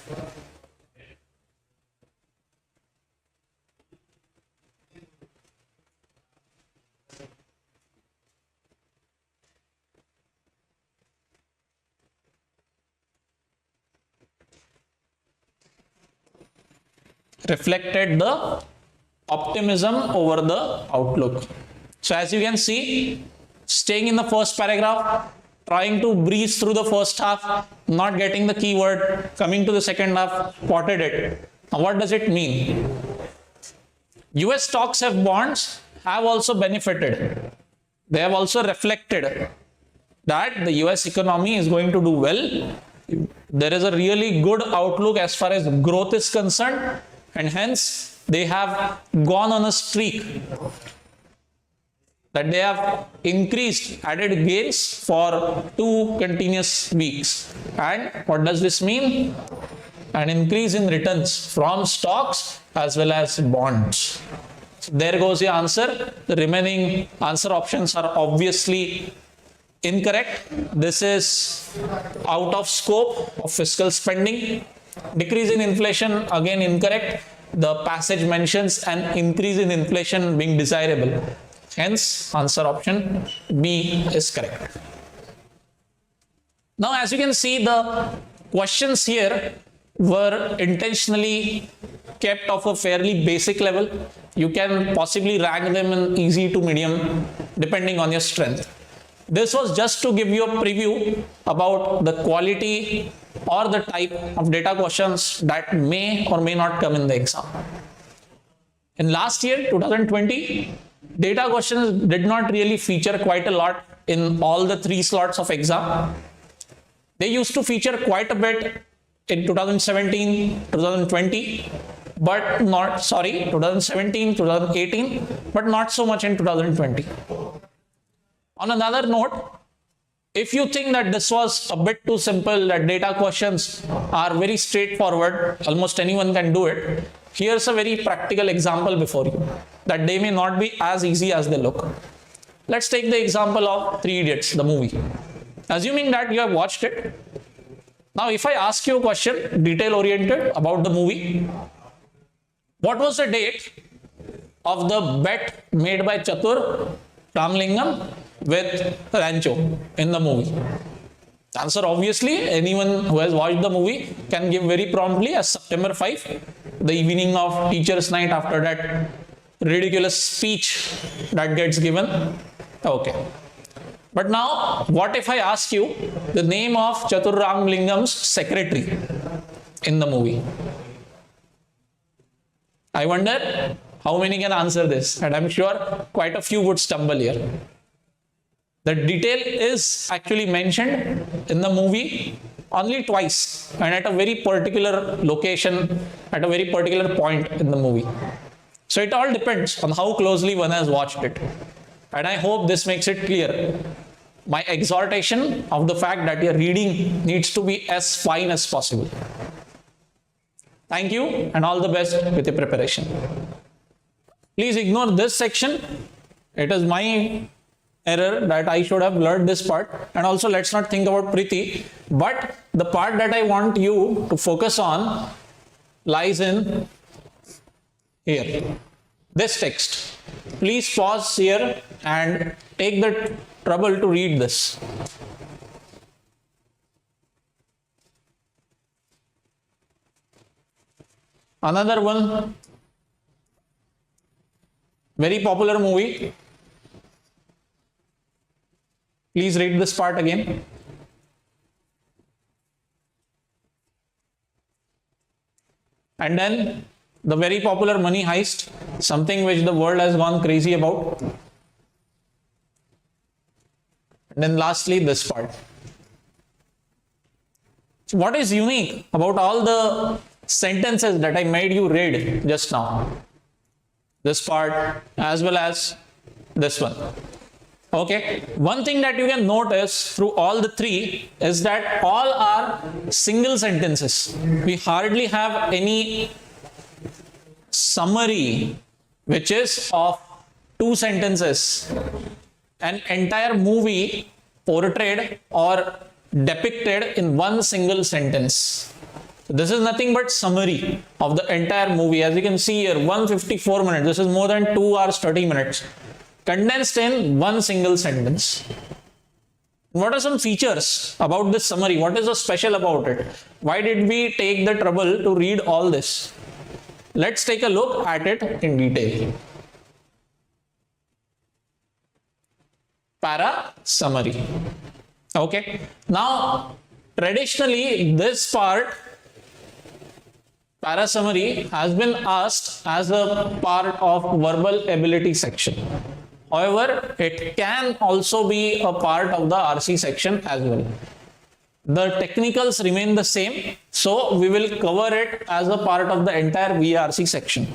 Reflected the optimism over the outlook. So as you can see, staying in the first paragraph, trying to breeze through the first half, not getting the keyword, coming to the second half, spotted it. Now what does it mean? US stocks have bonds have also benefited. They have also reflected that the US economy is going to do well. There is a really good outlook as far as growth is concerned, and hence they have gone on a streak that they have increased added gains for 2 continuous weeks. And what does this mean? An increase in returns from stocks as well as bonds. So there goes the answer. The remaining answer options are obviously incorrect. This is out of scope of fiscal spending. Decrease in inflation, again incorrect. The passage mentions an increase in inflation being desirable. Hence, answer option B is correct. Now, as you can see, the questions here were intentionally kept of a fairly basic level. You can possibly rank them in easy to medium depending on your strength. This was just to give you a preview about the quality or the type of data questions that may or may not come in the exam. In last year, 2020, data questions did not really feature quite a lot in all the 3 slots of exam. They used to feature quite a bit in 2017, 2020, but not, 2017, 2018, but not so much in 2020. On another note, if you think that this was a bit too simple, that data questions are very straightforward, almost anyone can do it, here's a very practical example before you, that they may not be as easy as they look. Let's take the example of 3 Idiots, the movie. Assuming that you have watched it, now if I ask you a question, detail oriented about the movie, what was the date of the bet made by Chatur Ramlingam with Rancho in the movie? Answer obviously anyone who has watched the movie can give very promptly as September 5, the evening of teacher's night after that ridiculous speech that gets given. Okay. But now, what if I ask you the name of Chatur Ramlingam's secretary in the movie? I wonder how many can answer this, and I'm sure quite a few would stumble here. The detail is actually mentioned in the movie only twice and at a very particular location, at a very particular point in the movie. So it all depends on how closely one has watched it. And I hope this makes it clear. My exhortation of the fact that your reading needs to be as fine as possible. Thank you and all the best with your preparation. Please ignore this section. It is my error that I should have learned this part. And also let's not think about Preeti. But the part that I want you to focus on lies in here. This text. Please pause here and take the trouble to read this. Another one, very popular movie. Please read this part again. And then the very popular money heist, something which the world has gone crazy about. And then lastly, this part. So what is unique about all the sentences that I made you read just now? This part as well as this one. Okay, one thing that you can notice through all the three is that all are single sentences. We hardly have any summary which is of two sentences. An entire movie portrayed or depicted in one single sentence. This is nothing but summary of the entire movie. As you can see here, 154 minutes. This is more than 2 hours 30 minutes. Condensed in one single sentence. What are some features about this summary? What is so special about it? Why did we take the trouble to read all this? Let's take a look at it in detail. Para summary. Okay. Now, traditionally, this part, para summary, has been asked as a part of verbal ability section. However, it can also be a part of the RC section as well. The technicals remain the same, so we will cover it as a part of the entire VARC section.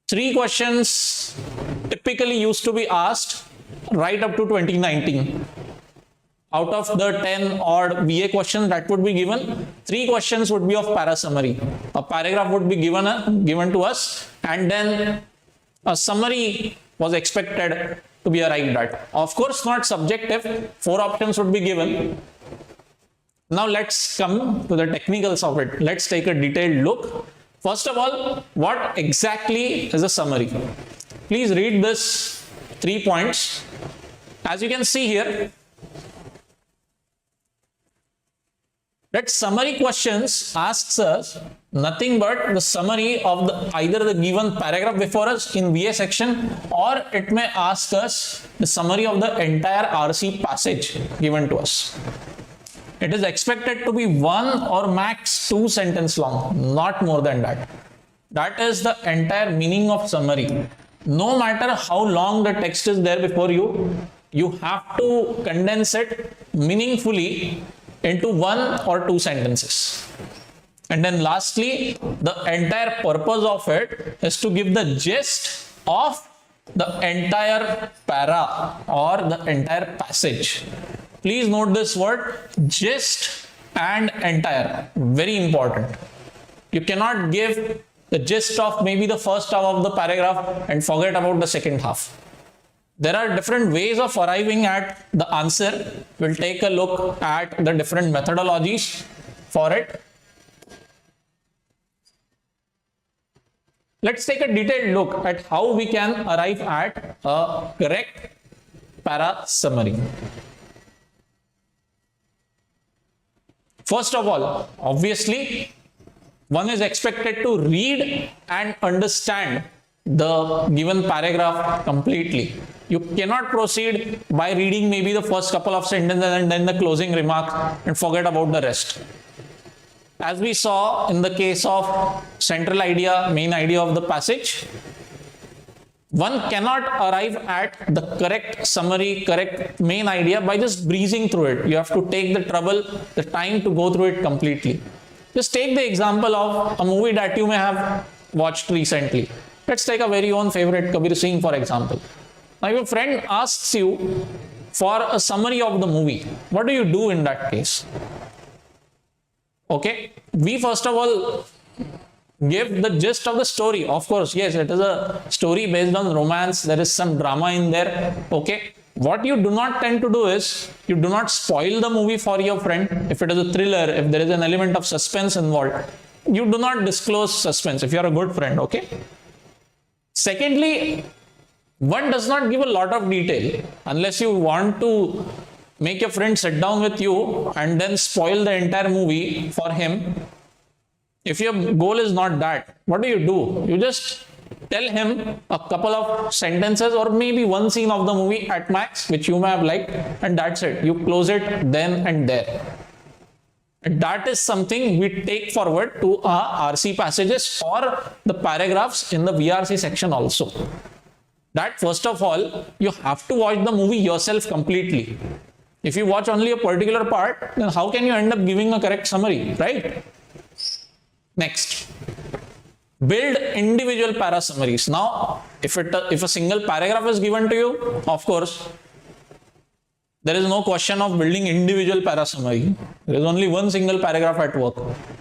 3 questions typically used to be asked right up to 2019. Out of the 10 odd VA questions that would be given, 3 questions would be of para summary. A paragraph would be given to us, and then a summary was expected to be arrived at. Of course, not subjective. 4 options would be given. Now let's come to the technicals of it. Let's take a detailed look. First of all, what exactly is a summary? Please read this 3 points. As you can see here, that summary questions asks us nothing but the summary of either the given paragraph before us in VA section, or it may ask us the summary of the entire RC passage given to us. It is expected to be 1 or max 2 sentences long, not more than that. That is the entire meaning of summary. No matter how long the text is there before you, you have to condense it meaningfully into 1 or 2 sentences. And then lastly, the entire purpose of it is to give the gist of the entire para or the entire passage. Please note this word, gist and entire, very important. You cannot give the gist of maybe the first half of the paragraph and forget about the second half. There are different ways of arriving at the answer. We'll take a look at the different methodologies for it. Let's take a detailed look at how we can arrive at a correct para summary. First of all, obviously, one is expected to read and understand the given paragraph completely. You cannot proceed by reading maybe the first couple of sentences and then the closing remarks and forget about the rest. As we saw in the case of central idea, main idea of the passage, one cannot arrive at the correct summary, correct main idea by just breezing through it. You have to take the trouble, the time to go through it completely. Just take the example of a movie that you may have watched recently. Let's take a very own favorite, Kabir Singh, for example. Now, if a friend asks you for a summary of the movie, what do you do in that case? Okay, we first of all give the gist of the story. Of course, yes, it is a story based on romance. There is some drama in there. Okay, what you do not tend to do is you do not spoil the movie for your friend. If it is a thriller, if there is an element of suspense involved, you do not disclose suspense if you are a good friend. Okay. Secondly, one does not give a lot of detail unless you want to make your friend sit down with you and then spoil the entire movie for him. If your goal is not that, what do? You just tell him a couple of sentences or maybe one scene of the movie at max, which you may have liked, and that's it. You close it then and there. And that is something we take forward to our RC passages or the paragraphs in the VRC section also. That first of all, you have to watch the movie yourself completely. If you watch only a particular part, then how can you end up giving a correct summary, right? Next, build individual para summaries. Now, if a single paragraph is given to you, of course, there is no question of building individual para summary. There is only one single paragraph at work.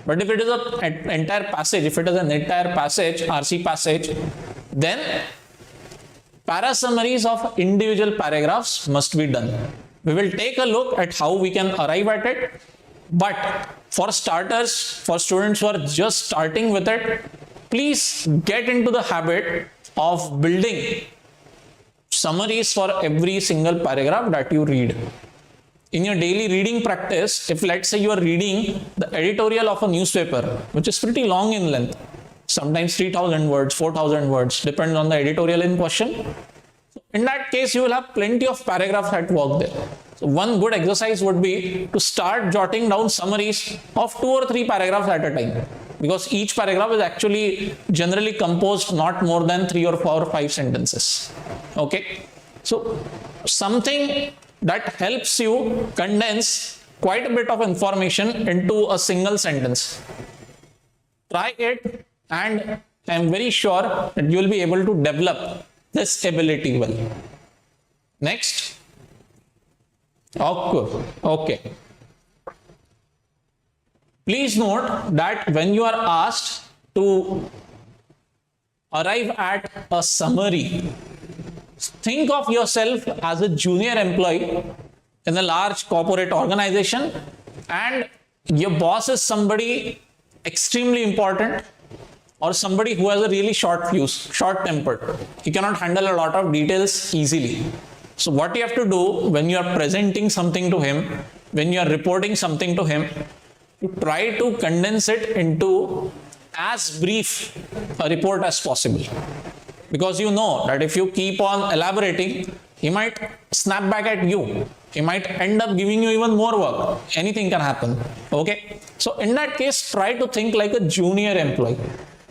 But if it is an entire passage, if it is an entire passage, RC passage, then para summaries of individual paragraphs must be done. We will take a look at how we can arrive at it. But for starters, for students who are just starting with it, please get into the habit of building summaries for every single paragraph that you read. In your daily reading practice, if let's say you are reading the editorial of a newspaper, which is pretty long in length, sometimes 3,000 words, 4,000 words, depends on the editorial in question. In that case, you will have plenty of paragraphs at work there. So one good exercise would be to start jotting down summaries of 2 or 3 paragraphs at a time, because each paragraph is actually generally composed not more than 3 or 4 or 5 sentences. Okay, so something that helps you condense quite a bit of information into a single sentence. Try it, and I am very sure that you will be able to develop this ability well. Next. Okay. Please note that when you are asked to arrive at a summary, think of yourself as a junior employee in a large corporate organization, and your boss is somebody extremely important or somebody who has a really short fuse, short-tempered. He cannot handle a lot of details easily. So what you have to do when you are presenting something to him, when you are reporting something to him, you try to condense it into as brief a report as possible. Because you know that if you keep on elaborating, he might snap back at you. He might end up giving you even more work. Anything can happen. Okay. So in that case, try to think like a junior employee.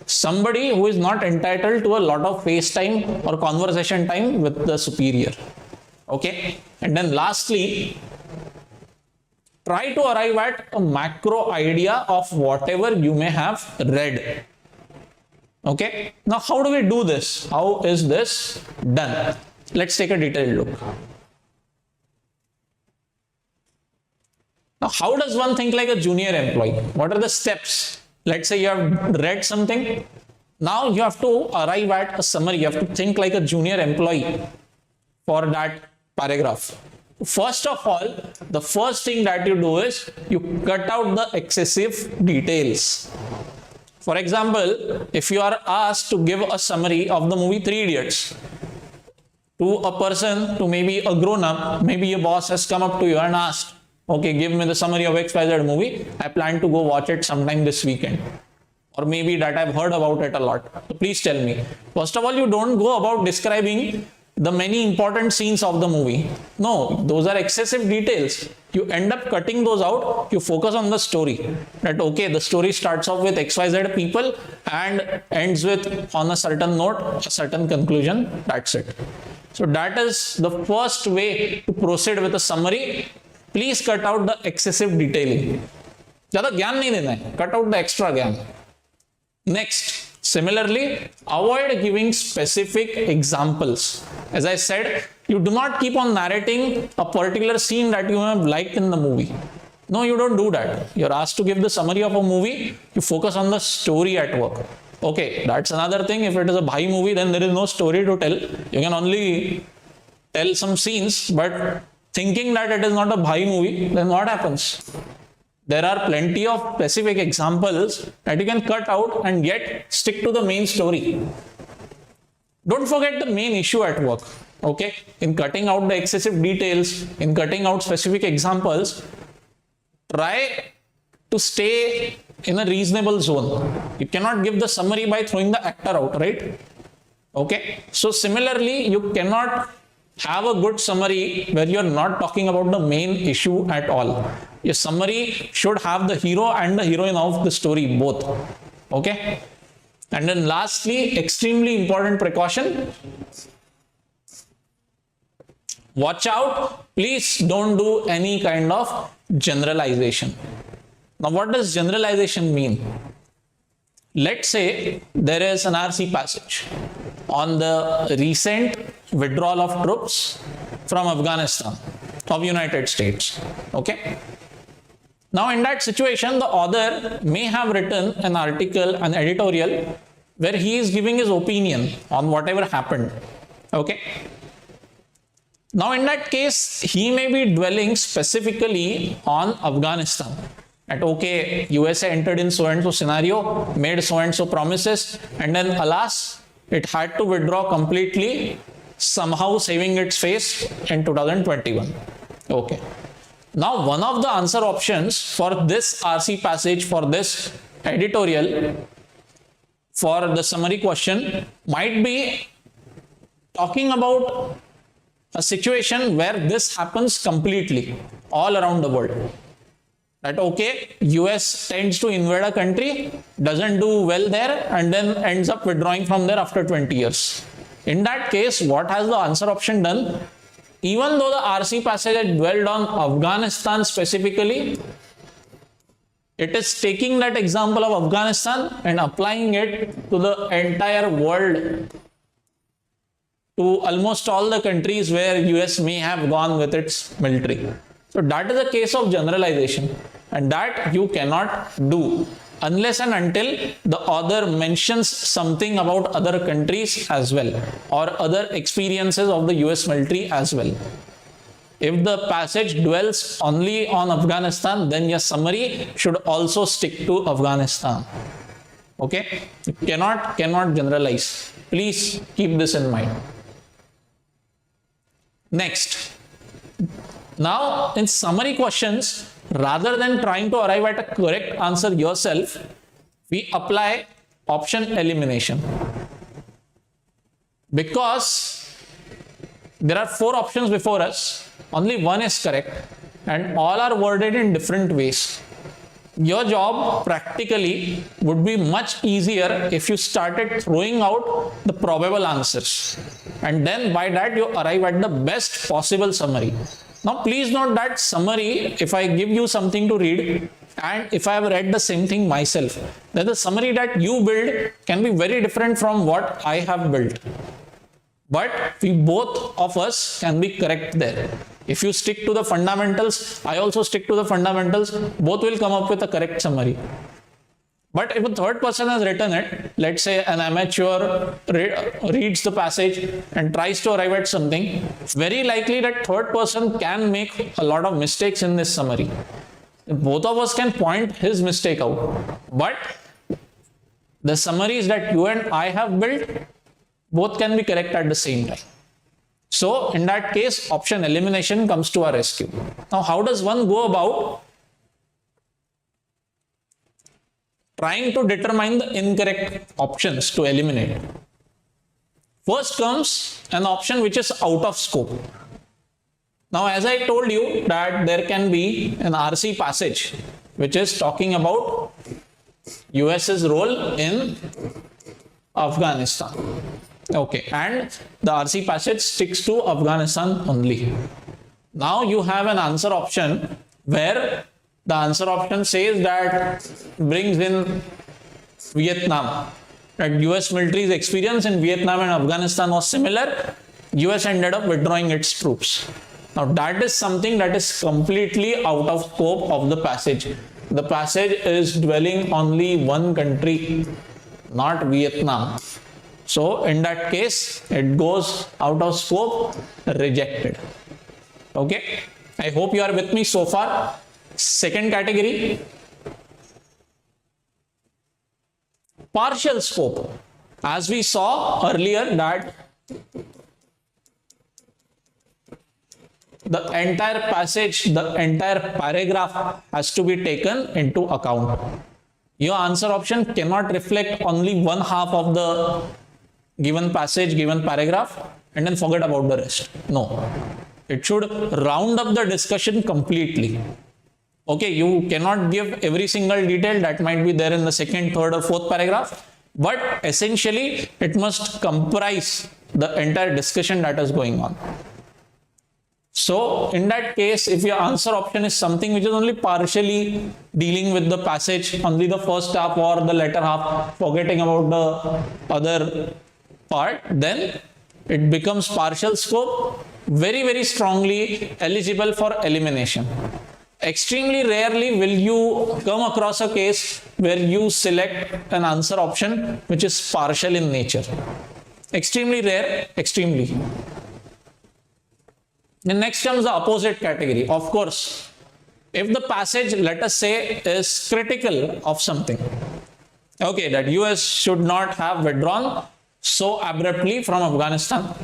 Somebody who is not entitled to a lot of face time or conversation time with the superior. Okay. And then lastly, try to arrive at a macro idea of whatever you may have read. Okay. Now, how do we do this? How is this done? Let's take a detailed look. Now, how does one think like a junior employee? What are the steps? Let's say you have read something. Now you have to arrive at a summary. You have to think like a junior employee for that paragraph. First of all, the first thing that you do is you cut out the excessive details. For example, if you are asked to give a summary of the movie 3 Idiots to a person, to maybe a grown-up, maybe your boss has come up to you and asked, okay, give me the summary of XYZ movie. I plan to go watch it sometime this weekend. Or maybe that I've heard about it a lot. So please tell me. First of all, you don't go about describing the many important scenes of the movie. No, those are excessive details. You end up cutting those out. You focus on the story. That okay, the story starts off with XYZ people and ends with on a certain note, a certain conclusion. That's it. So that is the first way to proceed with a summary. Please cut out the excessive detailing. ज़्यादा ज्ञान नहीं देना है. Cut out the extra ज्ञान. Next, similarly, avoid giving specific examples. As I said, you do not keep on narrating a particular scene that you have liked in the movie. No, you don't do that. You're asked to give the summary of a movie. You focus on the story at work. Okay, that's another thing. If it is a bhai movie, then there is no story to tell. You can only tell some scenes, but thinking that it is not a bhai movie, then what happens? There are plenty of specific examples that you can cut out and yet stick to the main story. Don't forget the main issue at work. Okay, in cutting out the excessive details, in cutting out specific examples, try to stay in a reasonable zone. You cannot give the summary by throwing the actor out, right? Okay, so similarly, you cannot have a good summary where you're not talking about the main issue at all. Your summary should have the hero and the heroine of the story both. Okay. And then lastly, extremely important precaution. Watch out. Please don't do any kind of generalization. Now, what does generalization mean? Let's say there is an RC passage on the recent withdrawal of troops from Afghanistan of United States. Okay. Now, in that situation, the author may have written an article, an editorial, where he is giving his opinion on whatever happened. Okay. Now, in that case, he may be dwelling specifically on Afghanistan. That okay, USA entered in so and so scenario, made so and so promises, and then alas, it had to withdraw completely, somehow saving its face in 2021. Okay. Now, one of the answer options for this RC passage, for this editorial, for the summary question might be talking about a situation where this happens completely all around the world. That okay, US tends to invade a country, doesn't do well there, and then ends up withdrawing from there after 20 years. In that case, what has the answer option done? Even though the RC passage had dwelled on Afghanistan specifically, it is taking that example of Afghanistan and applying it to the entire world, to almost all the countries where US may have gone with its military. So that is a case of generalization, and that you cannot do unless and until the author mentions something about other countries as well, or other experiences of the US military as well. If the passage dwells only on Afghanistan, then your summary should also stick to Afghanistan. Okay? You cannot generalize. Please keep this in mind. Next. Now, in summary questions, rather than trying to arrive at a correct answer yourself, we apply option elimination. Because there are 4 options before us, only one is correct, and all are worded in different ways. Your job practically would be much easier if you started throwing out the probable answers, and then by that you arrive at the best possible summary. Now, please note that summary, if I give you something to read, and if I have read the same thing myself, then the summary that you build can be very different from what I have built. But we both of us can be correct there. If you stick to the fundamentals, I also stick to the fundamentals, both will come up with a correct summary. But if a third person has written it, let's say an amateur reads the passage and tries to arrive at something, very likely that third person can make a lot of mistakes in this summary. Both of us can point his mistake out. But the summaries that you and I have built, both can be correct at the same time. So in that case, option elimination comes to our rescue. Now, how does one go about trying to determine the incorrect options to eliminate? First comes an option which is out of scope. Now, as I told you that there can be an RC passage which is talking about US's role in Afghanistan. Okay, and the RC passage sticks to Afghanistan only. Now you have an answer option where the answer option says that brings in Vietnam. That US military's experience in Vietnam and Afghanistan was similar. US ended up withdrawing its troops. Now that is something that is completely out of scope of the passage. The passage is dwelling only one country, not Vietnam. So in that case, it goes out of scope, rejected. Okay, I hope you are with me so far. Second category, partial scope. As we saw earlier that the entire passage, the entire paragraph has to be taken into account. Your answer option cannot reflect only one half of the given passage, given paragraph. and then forget about the rest. No. It should round up the discussion completely. Okay, you cannot give every single detail that might be there in the second, third, or fourth paragraph, but essentially it must comprise the entire discussion that is going on. So in that case, if your answer option is something which is only partially dealing with the passage, only the first half or the latter half, forgetting about the other part, then it becomes partial scope, very, very strongly eligible for elimination. Extremely rarely will you come across a case where you select an answer option which is partial in nature. Extremely rare, extremely. Then next comes the opposite category. Of course, if the passage, let us say, is critical of something, okay, that US should not have withdrawn so abruptly from Afghanistan.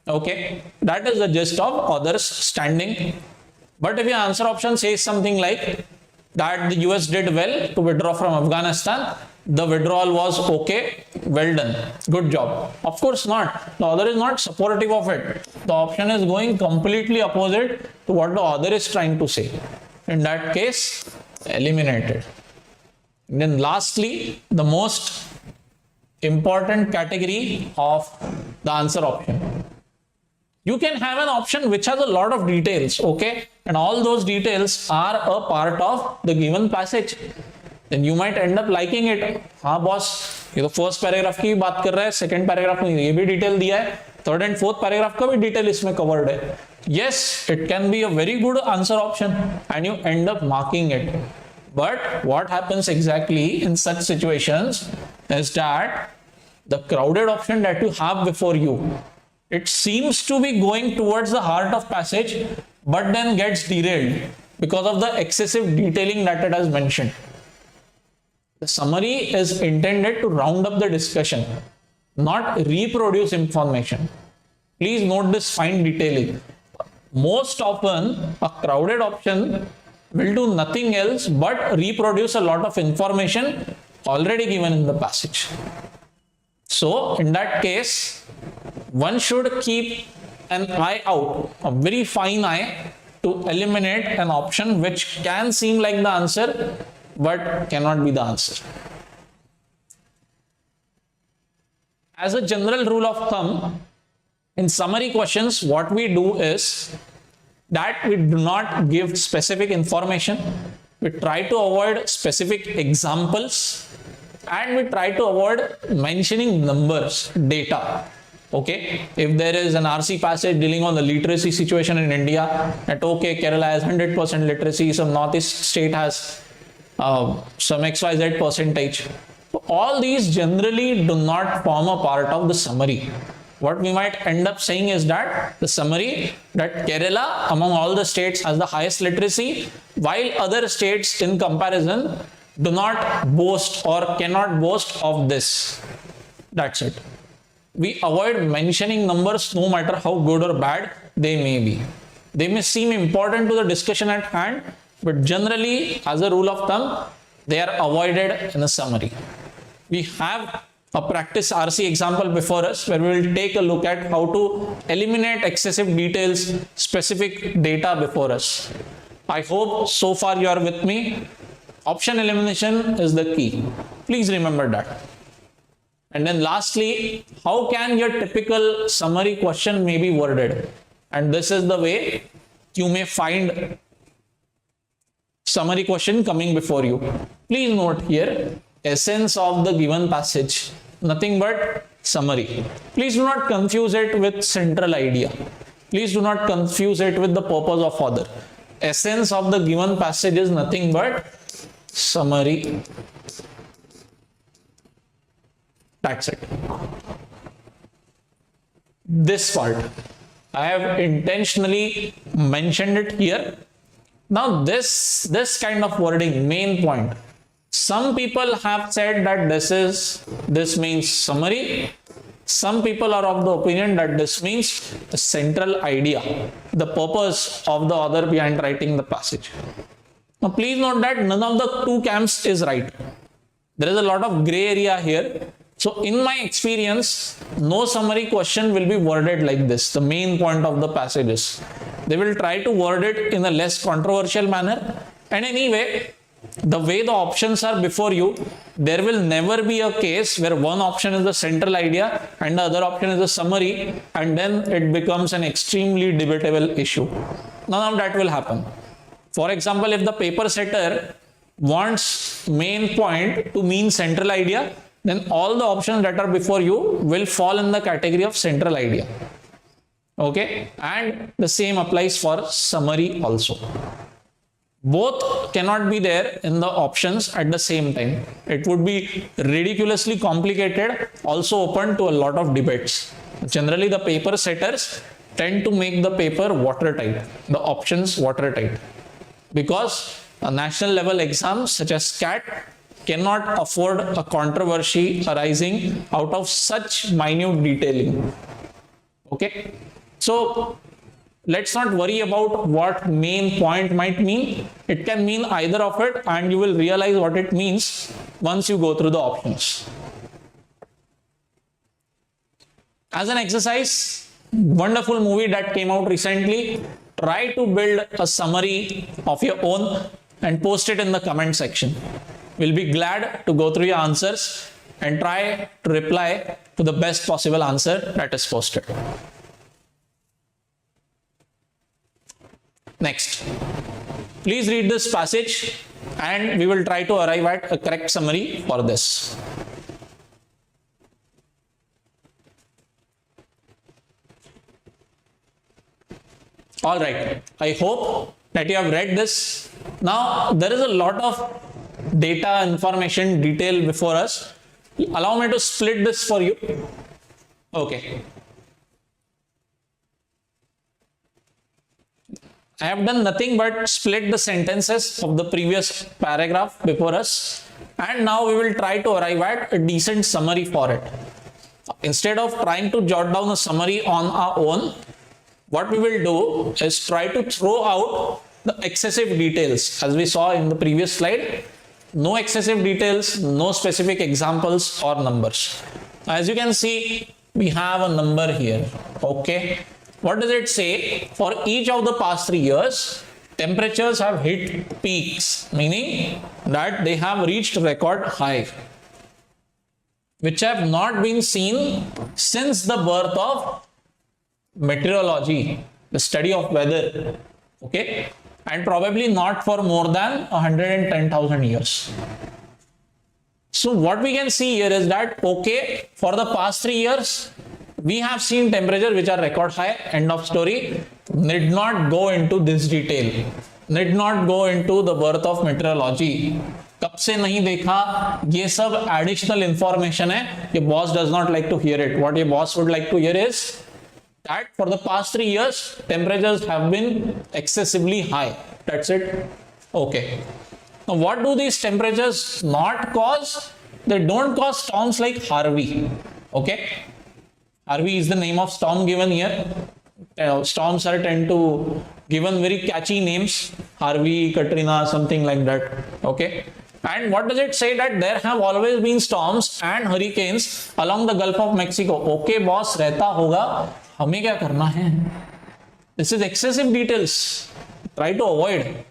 Okay, that is the gist of others' standing. But if your answer option says something like that the US did well to withdraw from Afghanistan, the withdrawal was okay, well done, good job. Of course not. The author is not supportive of it. The option is going completely opposite to what the author is trying to say. In that case, eliminated. And then lastly, the most important category of the answer option. You can have an option which has a lot of details, okay, and all those details are a part of the given passage. Then you might end up liking it. हाँ boss, ये तो first paragraph की बात कर रहा है, second paragraph में ये भी detail दिया है, third and fourth paragraph का भी detail इसमें covered है. Yes, it can be a very good answer option and you end up marking it. But what happens exactly in such situations is that the crowded option that you have before you, it seems to be going towards the heart of passage, but then gets derailed because of the excessive detailing that it has mentioned. The summary is intended to round up the discussion, not reproduce information. Please note this fine detailing. Most often, a crowded option will do nothing else but reproduce a lot of information already given in the passage. So, in that case, one should keep an eye out, a very fine eye, to eliminate an option which can seem like the answer but cannot be the answer. As a general rule of thumb, in summary questions, what we do is that we do not give specific information. We try to avoid specific examples and we try to avoid mentioning numbers, data. Okay, if there is an RC passage dealing on the literacy situation in India, that okay, Kerala has 100% literacy, some northeast state has some XYZ percentage. So all these generally do not form a part of the summary. What we might end up saying is that the summary, that Kerala among all the states has the highest literacy, while other states in comparison do not boast or cannot boast of this. That's it. We avoid mentioning numbers no matter how good or bad they may be. They may seem important to the discussion at hand, but generally, as a rule of thumb, they are avoided in a summary. We have a practice RC example before us where we will take a look at how to eliminate excessive details, specific data before us. I hope so far you are with me. Option elimination is the key. Please remember that. And then lastly, how can your typical summary question may be worded? And this is the way you may find summary question coming before you. Please note here, essence of the given passage, nothing but summary. Please do not confuse it with central idea. Please do not confuse it with the purpose of author. Essence of the given passage is nothing but summary. That's it. This part, I have intentionally mentioned it here. Now this kind of wording, main point. Some people have said that this means summary. Some people are of the opinion that this means the central idea, the purpose of the author behind writing the passage. Now please note that none of the two camps is right. There is a lot of gray area here. So in my experience, no summary question will be worded like this. The main point of the passages. They will try to word it in a less controversial manner. And anyway, the way the options are before you, there will never be a case where one option is the central idea and the other option is a summary, and then it becomes an extremely debatable issue. None of that will happen. For example, if the paper setter wants main point to mean central idea, then all the options that are before you will fall in the category of central idea. Okay, and the same applies for summary also. Both cannot be there in the options at the same time. It would be ridiculously complicated, also open to a lot of debates. Generally, the paper setters tend to make the paper watertight, the options watertight, because a national level exam such as CAT cannot afford a controversy arising out of such minute detailing. Okay, so let's not worry about what main point might mean. It can mean either of it, and you will realize what it means once you go through the options. As an exercise, wonderful movie that came out recently. Try to build a summary of your own and post it in the comment section. We'll be glad to go through your answers and try to reply to the best possible answer that is posted. Next, please read this passage and we will try to arrive at a correct summary for this. All right, I hope that you have read this. Now, there is a lot of data, information, detail before us. Allow me to split this for you. Okay. I have done nothing but split the sentences of the previous paragraph before us, and now we will try to arrive at a decent summary for it. Instead of trying to jot down a summary on our own, what we will do is try to throw out the excessive details. As we saw in the previous slide, no excessive details, no specific examples or numbers. As you can see, we have a number here. Okay. What does it say? For each of the past 3 years, temperatures have hit peaks, meaning that they have reached record high, which have not been seen since the birth of meteorology, the study of weather. Okay, and probably not for more than 110,000 years. So what we can see here is that, okay, for the past 3 years, we have seen temperatures which are record high, end of story. Need not go into this detail. Need not go into the birth of meteorology. कब से नहीं देखा, ये सब additional information है. Your boss does not like to hear it. What your boss would like to hear is that for the past 3 years, temperatures have been excessively high. That's it. Okay. Now, what do these temperatures not cause? They don't cause storms like Harvey. Okay. Harvey is the name of storm given here. Storms are tend to given very catchy names. Harvey, Katrina, something like that. Okay. And what does it say? That there have always been storms and hurricanes along the Gulf of Mexico. Okay, boss, रहता होगा. हमें क्या करना है? This is excessive details. Try to avoid.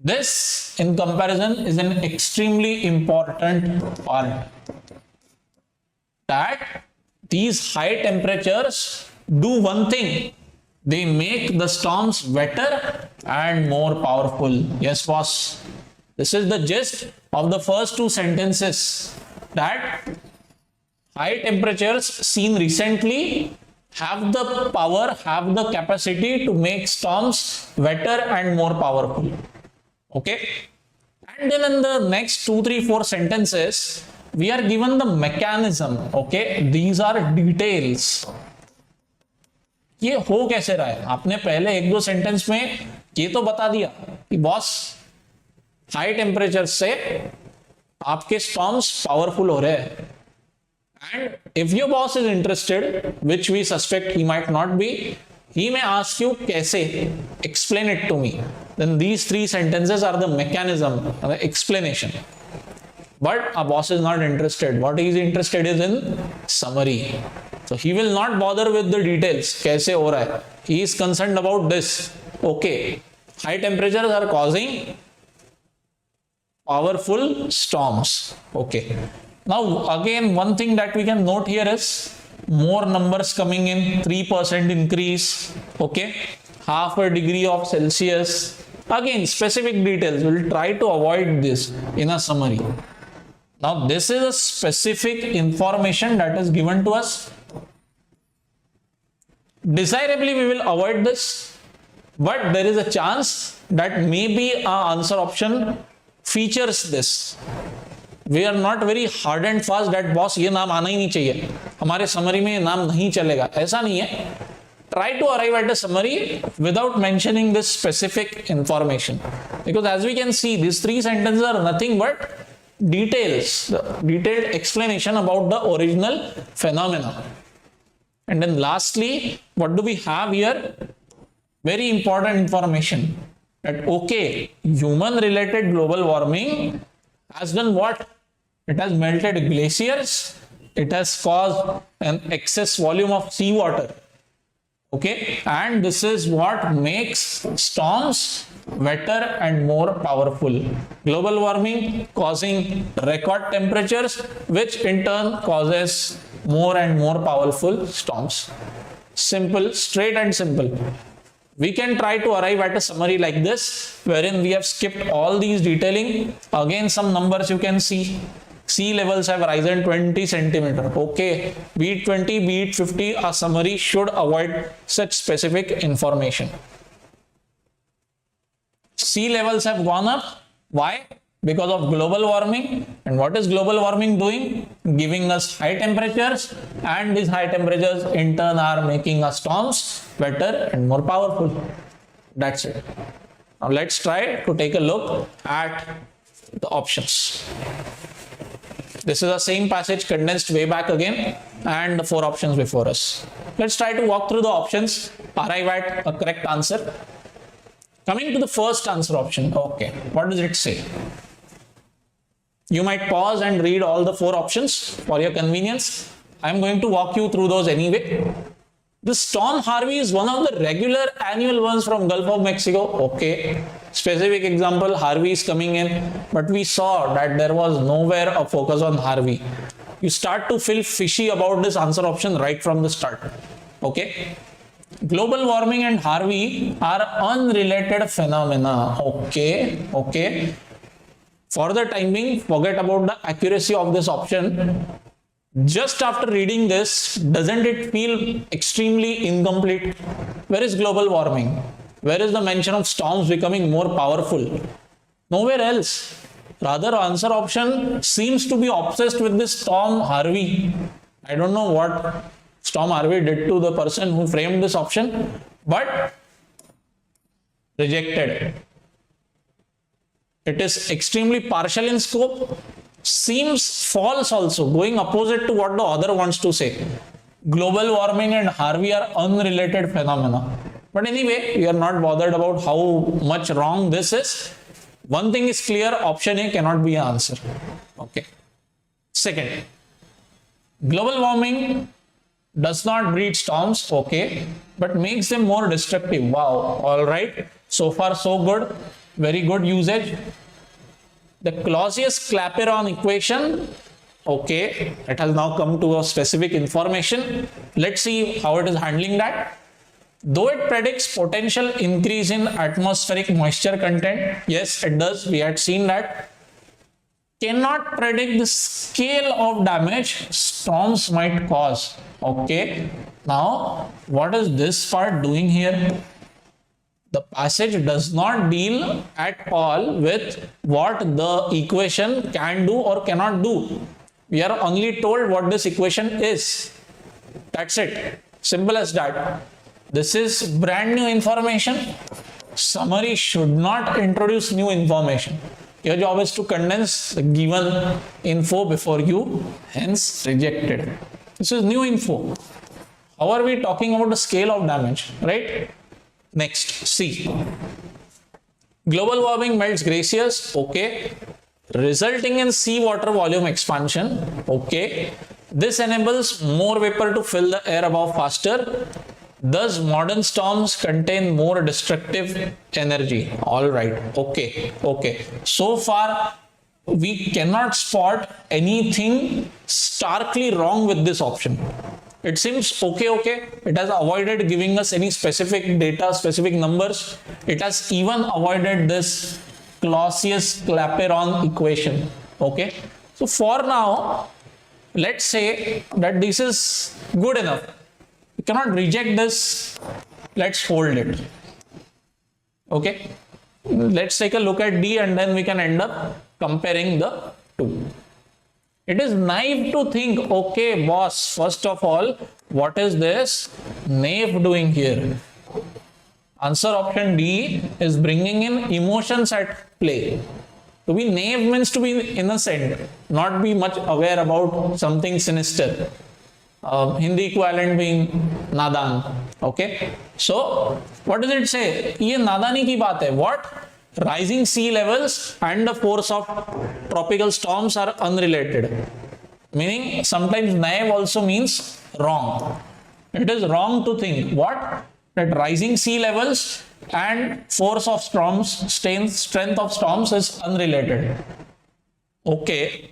This, in comparison, is an extremely important part. That these high temperatures do one thing. They make the storms wetter and more powerful. Yes, boss. This is the gist of the first 2 sentences. That high temperatures seen recently have the power, have the capacity to make storms wetter and more powerful. Okay. And then in the next 2, 3, 4 sentences, we are given the mechanism. Okay. These are details. ये हो कैसे रहा है? आपने पहले 1-2 sentence में ये तो बता दिया कि बॉस हाई टेम्परेचर से आपके स्टॉर्म्स पावरफुल हो रहे हैं. And if your boss is interested, which we suspect he might not be, he may ask you कैसे, explain it to me. Then these 3 sentences are the mechanism, the explanation. But our boss is not interested. What he is interested is in summary. So he will not bother with the details. कैसे हो रहा है? He is concerned about this. Okay. High temperatures are causing powerful storms. Okay. Now again, one thing that we can note here is more numbers coming in, 3% increase. Okay. Half a degree of Celsius. Again, specific details. We'll try to avoid this in a summary. Now this is a specific information that is given to us. Desirably we will avoid this, but there is a chance that maybe our answer option features this. We are not very hard and fast that boss ये नाम आना ही नहीं चाहिए, हमारे summary में ये नाम नहीं चलेगा, ऐसा नहीं है. Try to arrive at a summary without mentioning this specific information, because as we can see, these three sentences are nothing but details, detailed explanation about the original phenomena. And then lastly, what do we have here? Very important information that okay, human related global warming has done what? It has melted glaciers, it has caused an excess volume of seawater. Okay, and this is what makes storms wetter and more powerful. Global warming causing record temperatures, which in turn causes more and more powerful storms. Simple, straight and simple. We can try to arrive at a summary like this, wherein we have skipped all these detailing. Again, some numbers you can see. Sea levels have risen 20 centimeter. Okay, be it 20, be it 50, a summary should avoid such specific information. Sea levels have gone up. Why? Because of global warming. And what is global warming doing? Giving us high temperatures, and these high temperatures in turn are making our storms better and more powerful. That's it. Now let's try to take a look at the options. This is the same passage condensed way back again, and the 4 options before us. Let's try to walk through the options, arrive at a correct answer. Coming to the first answer option, okay, what does it say? You might pause and read all the 4 options for your convenience. I'm going to walk you through those anyway. The storm Harvey is one of the regular annual ones from Gulf of Mexico. Okay. Specific example, Harvey is coming in, but we saw that there was nowhere a focus on Harvey. You start to feel fishy about this answer option right from the start. Okay. Global warming and Harvey are unrelated phenomena. Okay. Okay. For the time being, forget about the accuracy of this option. Just after reading this, doesn't it feel extremely incomplete? Where is global warming? Where is the mention of storms becoming more powerful? Nowhere else. Rather, answer option seems to be obsessed with this storm Harvey. I don't know what storm Harvey did to the person who framed this option, but rejected. It is extremely partial in scope. Seems false also, going opposite to what the author wants to say. Global warming and Harvey are unrelated phenomena. But anyway, we are not bothered about how much wrong this is. One thing is clear, option A cannot be an answer. Okay. Second, global warming does not breed storms, okay, but makes them more destructive. Wow, alright. So far so good. Very good usage. The Clausius-Clapeyron equation, okay, it has now come to a specific information. Let's see how it is handling that. Though it predicts potential increase in atmospheric moisture content, yes, it does, we had seen that. Cannot predict the scale of damage storms might cause. Okay, now what is this part doing here? The passage does not deal at all with what the equation can do or cannot do. We are only told what this equation is. That's it. Simple as that. This is brand new information. Summary should not introduce new information. Your job is to condense the given info before you, hence rejected. This is new info. How are we talking about the scale of damage, right? Next, C. Global warming melts glaciers. Okay. resulting in seawater volume expansion. Okay. This enables more vapor to fill the air above faster. Thus, modern storms contain more destructive energy. All right. Okay. Okay. So far, we cannot spot anything starkly wrong with this option. It seems okay. It has avoided giving us any specific data, specific numbers. It has even avoided this Clausius-Clapeyron equation. Okay. So for now, let's say that this is good enough. We cannot reject this. Let's hold it. Okay. Let's take a look at D and then we can end up comparing the two. It is naive to think, okay, boss, first of all, what is this naive doing here? Answer option D is bringing in emotions at play. To be naive means to be innocent, not be much aware about something sinister. Hindi equivalent being nadan. Okay. So, what does it say? ये नादानी की बात है. What? Rising sea levels and the force of tropical storms are unrelated. Meaning, sometimes naive also means wrong. It is wrong to think what? That rising sea levels and force of storms, strength of storms is unrelated. Okay.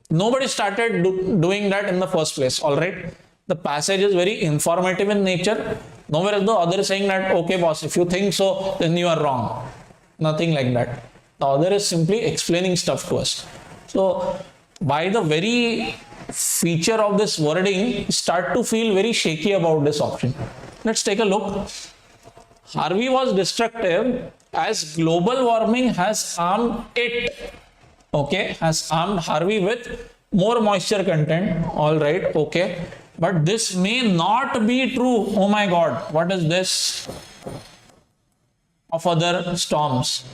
Nobody started doing that in the first place. All right. The passage is very informative in nature. Nowhere is the author saying that, okay, boss, if you think so, then you are wrong. Nothing like that. The author is simply explaining stuff to us. So, by the very feature of this wording, start to feel very shaky about this option. Let's take a look. Harvey was destructive as global warming has armed it. Okay, has armed Harvey with more moisture content. All right, okay. But this may not be true. Oh my God, what is this? Of other storms.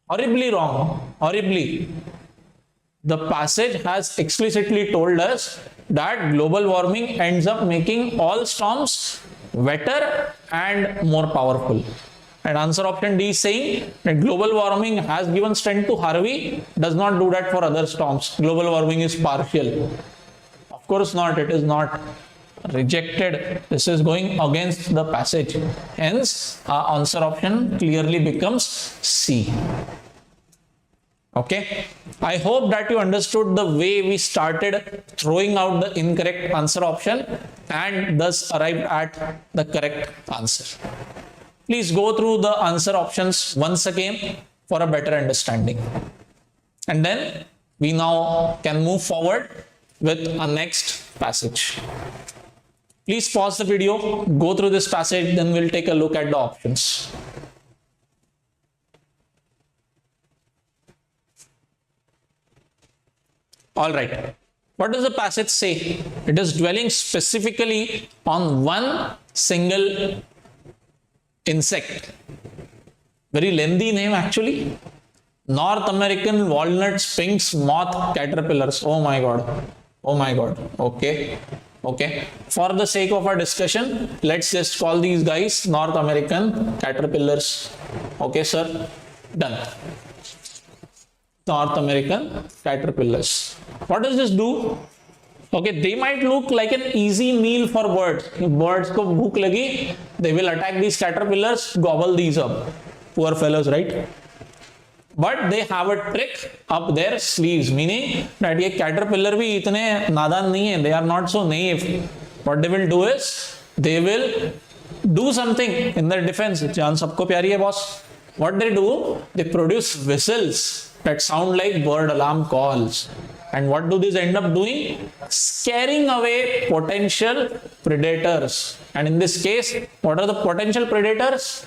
Horribly wrong. Horribly. The passage has explicitly told us that global warming ends up making all storms wetter and more powerful. And answer option D is saying that global warming has given strength to Harvey, does not do that for other storms. Global warming is partial. Of course not, it is not. Rejected. This is going against the passage. Hence, our answer option clearly becomes C. Okay. I hope that you understood the way we started throwing out the incorrect answer option and thus arrived at the correct answer. Please go through the answer options once again for a better understanding. And then we now can move forward with our next passage. Please pause the video, go through this passage, then we'll take a look at the options. All right. What does the passage say? It is dwelling specifically on one single insect. Very lengthy name actually. North American walnut sphinx moth caterpillars. Oh my God. Oh my God. Okay. Okay. For the sake of our discussion, let's just call these guys North American caterpillars. Okay, sir. Done. North American caterpillars. What does this do? Okay, they might look like an easy meal for birds. If birds ko bhook lagi, they will attack these caterpillars, gobble these up. Poor fellows, right? But they have a trick up their sleeves, meaning that ये caterpillar भी इतने नादान नहीं है. They are not so naive. What they will do is they will do something in their defense. जान सबको प्यारी है boss. What they do? They produce whistles that sound like bird alarm calls. And what do these end up doing? Scaring away potential predators. And in this case, what are the potential predators?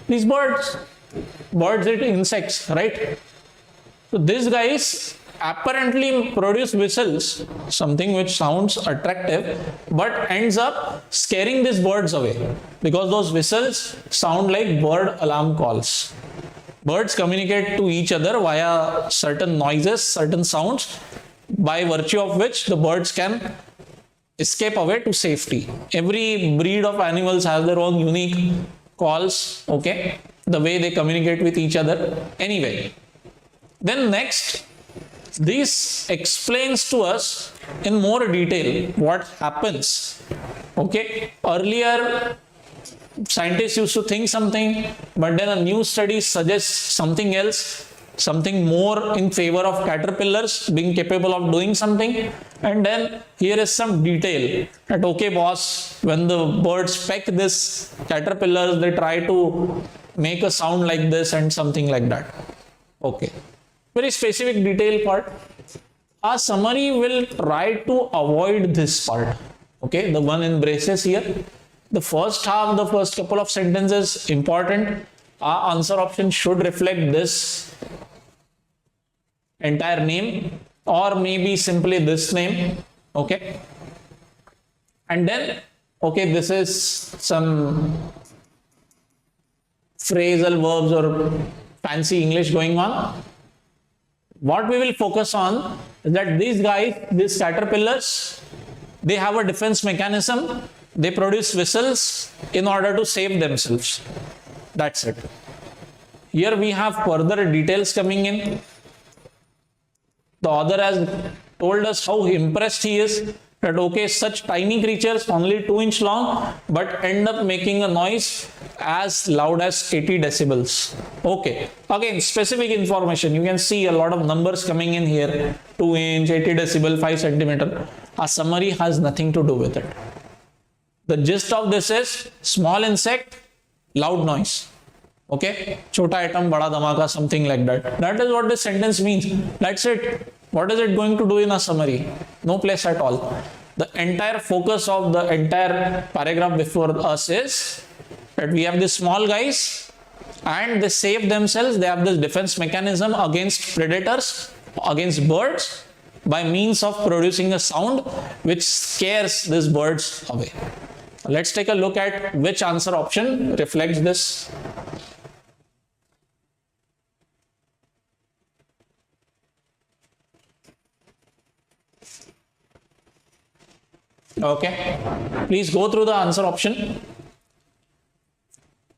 These birds. Birds eat insects, right? So these guys apparently produce whistles, something which sounds attractive, but ends up scaring these birds away because those whistles sound like bird alarm calls. Birds communicate to each other via certain noises, certain sounds, by virtue of which the birds can escape away to safety. Every breed of animals has their own unique calls, okay? The way they communicate with each other. Anyway, Then next, this explains to us in more detail what happens. Okay, earlier scientists used to think something, but then a new study suggests something else, something more in favor of caterpillars being capable of doing something. And then here is some detail that, okay boss, when the birds peck this caterpillars, they try to make a sound like this and something like that. Okay, very specific detail part. Our summary will try to avoid this part. Okay, the one in braces here. The first half, the first couple of sentences important. Our answer option should reflect this entire name, or maybe simply this name. Okay, and then okay, this is some phrasal verbs or fancy English going on. What we will focus on is that these guys, these caterpillars, they have a defense mechanism. They produce whistles in order to save themselves. That's it. Here we have further details coming in. The author has told us how impressed he is that, okay, such tiny creatures, only 2-inch long, but end up making a noise as loud as 80 decibels. Okay, again, specific information. You can see a lot of numbers coming in here. 2-inch, 80 decibel, 5 centimeter. Our summary has nothing to do with it. The gist of this is small insect, loud noise. Okay, chota atom, bada dhamaka, something like that. That is what this sentence means. That's it. What is it going to do in a summary? No place at all. The entire focus of the entire paragraph before us is that we have these small guys and they save themselves. They have this defense mechanism against predators, against birds, by means of producing a sound which scares these birds away. Let's take a look at which answer option reflects this. Okay, please go through the answer option.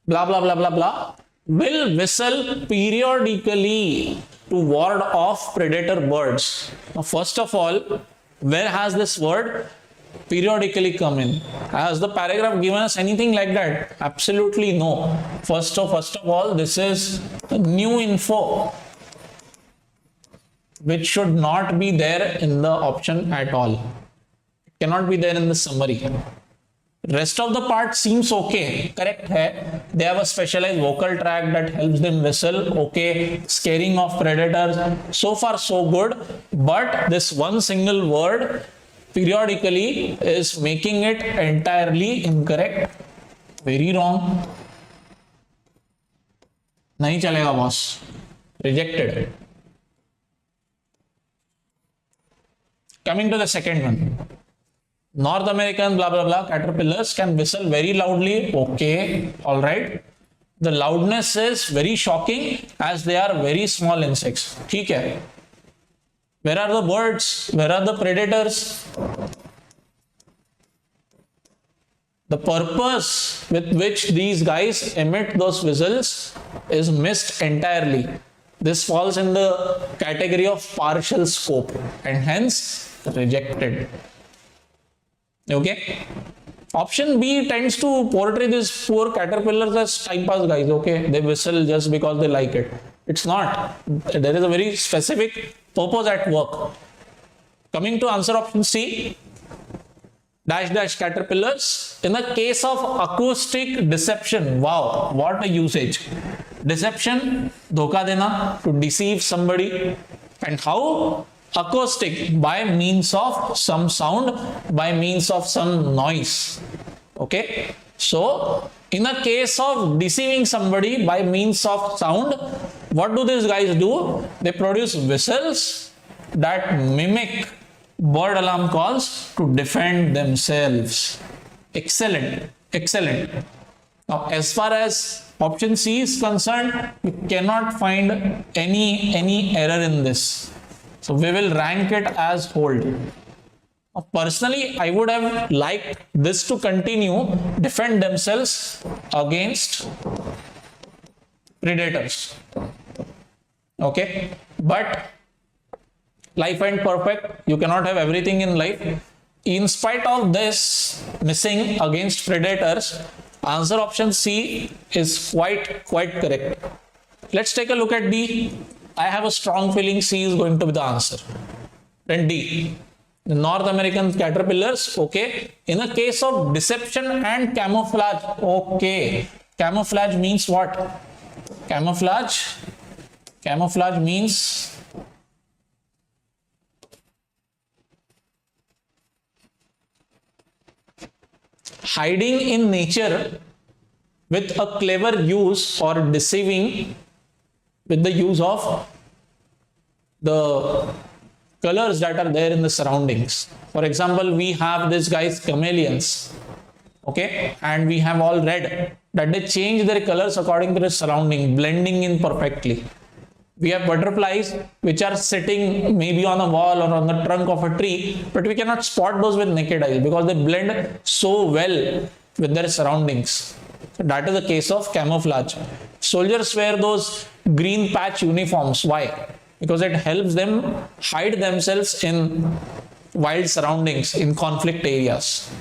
Blah, blah, blah, blah, blah. Will whistle periodically to ward off predator birds. Now, first of all, where has this word periodically come in? Has the paragraph given us anything like that? Absolutely no. First of all, this is new info, which should not be there in the option at all. Cannot be there in the summary. Rest of the part seems okay, correct hai. They have a specialized vocal tract that helps them whistle, okay, scaring off predators, so far so good. But this one single word periodically is making it entirely incorrect. Very wrong. Nahi chalega boss. Rejected. Coming to the second one. North American blah blah blah caterpillars can whistle very loudly. Okay, all right. The loudness is very shocking as they are very small insects. ठीक है. Where are the birds? Where are the predators? The purpose with which these guys emit those whistles is missed entirely. This falls in the category of partial scope and hence rejected. Okay, option B tends to portray these poor caterpillars as time pass guys. Okay, they whistle just because they like it. It's not. There is a very specific purpose at work. Coming to answer option C, dash dash caterpillars. In the case of acoustic deception, wow, what a usage. Deception, dhoka dena, to deceive somebody. And how? Acoustic, by means of some sound, by means of some noise. Okay, so in a case of deceiving somebody by means of sound, what do these guys do? They produce whistles that mimic bird alarm calls to defend themselves. Excellent, excellent. Now, as far as option C is concerned, we cannot find any error in this. So we will rank it as hold. Personally, I would have liked this to continue, defend themselves against predators. Okay, But life ain't perfect. You cannot have everything in life. In spite of this missing against predators, answer option C is quite correct. Let's take a look at D. I have a strong feeling C is going to be the answer. Then D. The North American caterpillars, okay. In a case of deception and camouflage, okay. Camouflage means what? Camouflage means hiding in nature with a clever use or deceiving with the use of the colors that are there in the surroundings. For example, we have these guys chameleons, okay, and we have all read that they change their colors according to the surrounding, blending in perfectly. We have butterflies which are sitting maybe on a wall or on the trunk of a tree, but we cannot spot those with naked eyes because they blend so well with their surroundings. So that is the case of camouflage. Soldiers wear those green patch uniforms. Why? Because it helps them hide themselves in wild surroundings, in conflict areas.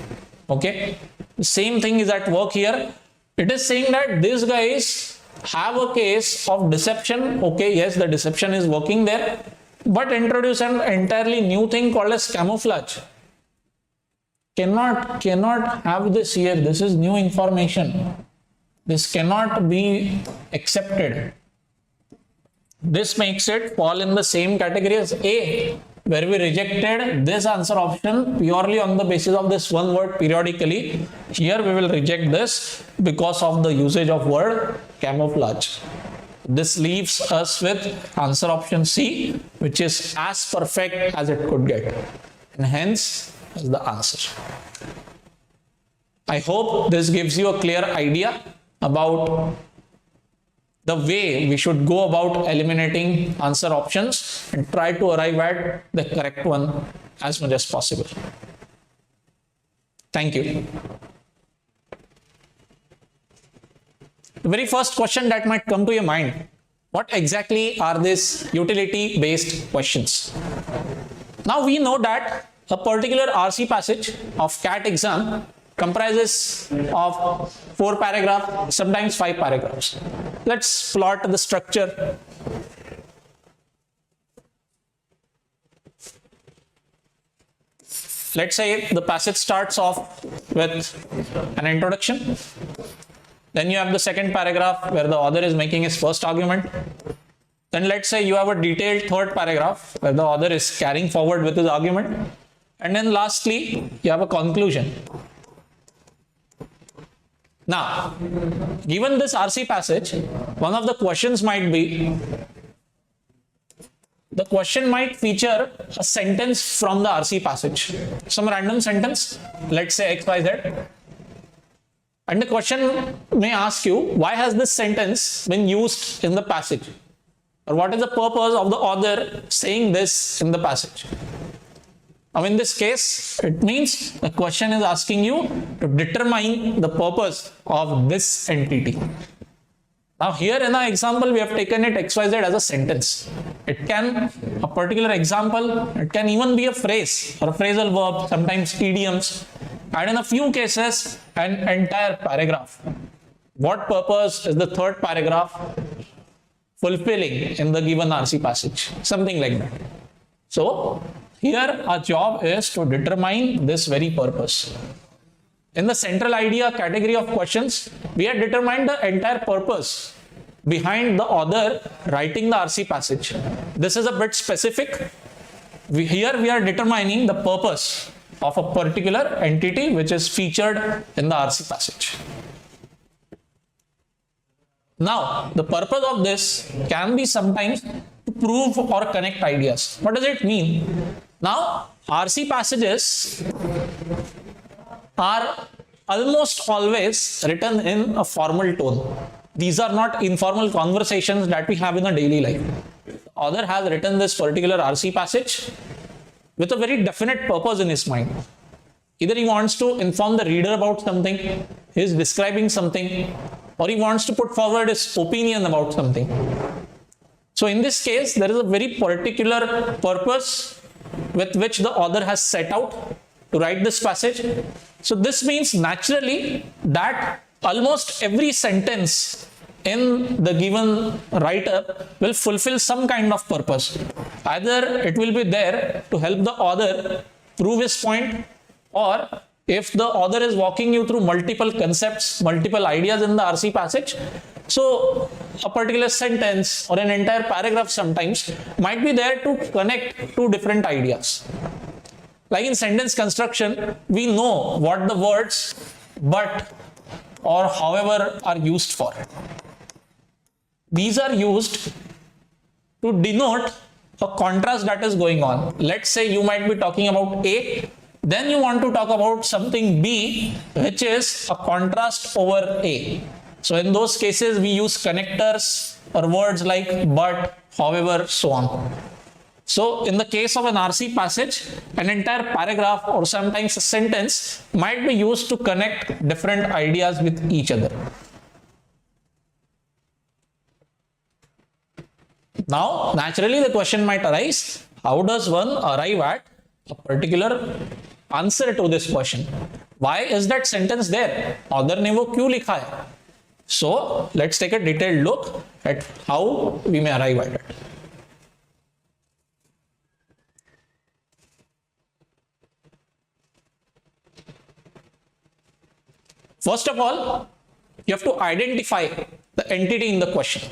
Okay? The same thing is at work here. It is saying that these guys have a case of deception. Okay, yes, the deception is working there, but introduce an entirely new thing called as camouflage. Cannot have this here. This is new information. This cannot be accepted. This makes it fall in the same category as A, where we rejected this answer option purely on the basis of this one word periodically. Here we will reject this because of the usage of word camouflage. This leaves us with answer option C, which is as perfect as it could get, and hence is the answer. I hope this gives you a clear idea about the way we should go about eliminating answer options and try to arrive at the correct one as much as possible. Thank you. The very first question that might come to your mind: what exactly are these utility-based questions? Now we know that a particular RC passage of CAT exam comprises of 4 paragraphs, sometimes 5 paragraphs. Let's plot the structure. Let's say the passage starts off with an introduction. Then you have the second paragraph where the author is making his first argument. Then let's say you have a detailed third paragraph where the author is carrying forward with his argument. And then lastly, you have a conclusion. Now, given this RC passage, one of the questions might be, the question might feature a sentence from the RC passage, some random sentence, let's say XYZ. And the question may ask you, why has this sentence been used in the passage? Or what is the purpose of the author saying this in the passage? Now in this case, it means the question is asking you to determine the purpose of this entity. Now here in our example, we have taken it XYZ as a sentence. It can, a particular example, it can even be a phrase or a phrasal verb, sometimes idioms, and in a few cases, an entire paragraph. What purpose is the third paragraph fulfilling in the given RC passage? Something like that. So here our job is to determine this very purpose. In the central idea category of questions, we have determined the entire purpose behind the author writing the RC passage. This is a bit specific. Here we are determining the purpose of a particular entity which is featured in the RC passage. Now, the purpose of this can be sometimes to prove or connect ideas. What does it mean? Now, RC passages are almost always written in a formal tone. These are not informal conversations that we have in a daily life. The author has written this particular RC passage with a very definite purpose in his mind. Either he wants to inform the reader about something, he is describing something, or he wants to put forward his opinion about something. So in this case, there is a very particular purpose with which the author has set out to write this passage. So this means naturally that almost every sentence in the given write-up will fulfill some kind of purpose. Either it will be there to help the author prove his point, or if the author is walking you through multiple concepts, multiple ideas in the RC passage, so a particular sentence or an entire paragraph sometimes might be there to connect two different ideas. Like in sentence construction, we know what the words but or however are used for. These are used to denote a contrast that is going on. Let's say you might be talking about A, then you want to talk about something B, which is a contrast over A. So in those cases, we use connectors or words like but, however, so on. So in the case of an RC passage, an entire paragraph or sometimes a sentence might be used to connect different ideas with each other. Now, naturally the question might arise, how does one arrive at a particular answer to this question? Why is that sentence there? Author ने वो क्यों लिखा है? So let's take a detailed look at how we may arrive at it. First of all, you have to identify the entity in the question.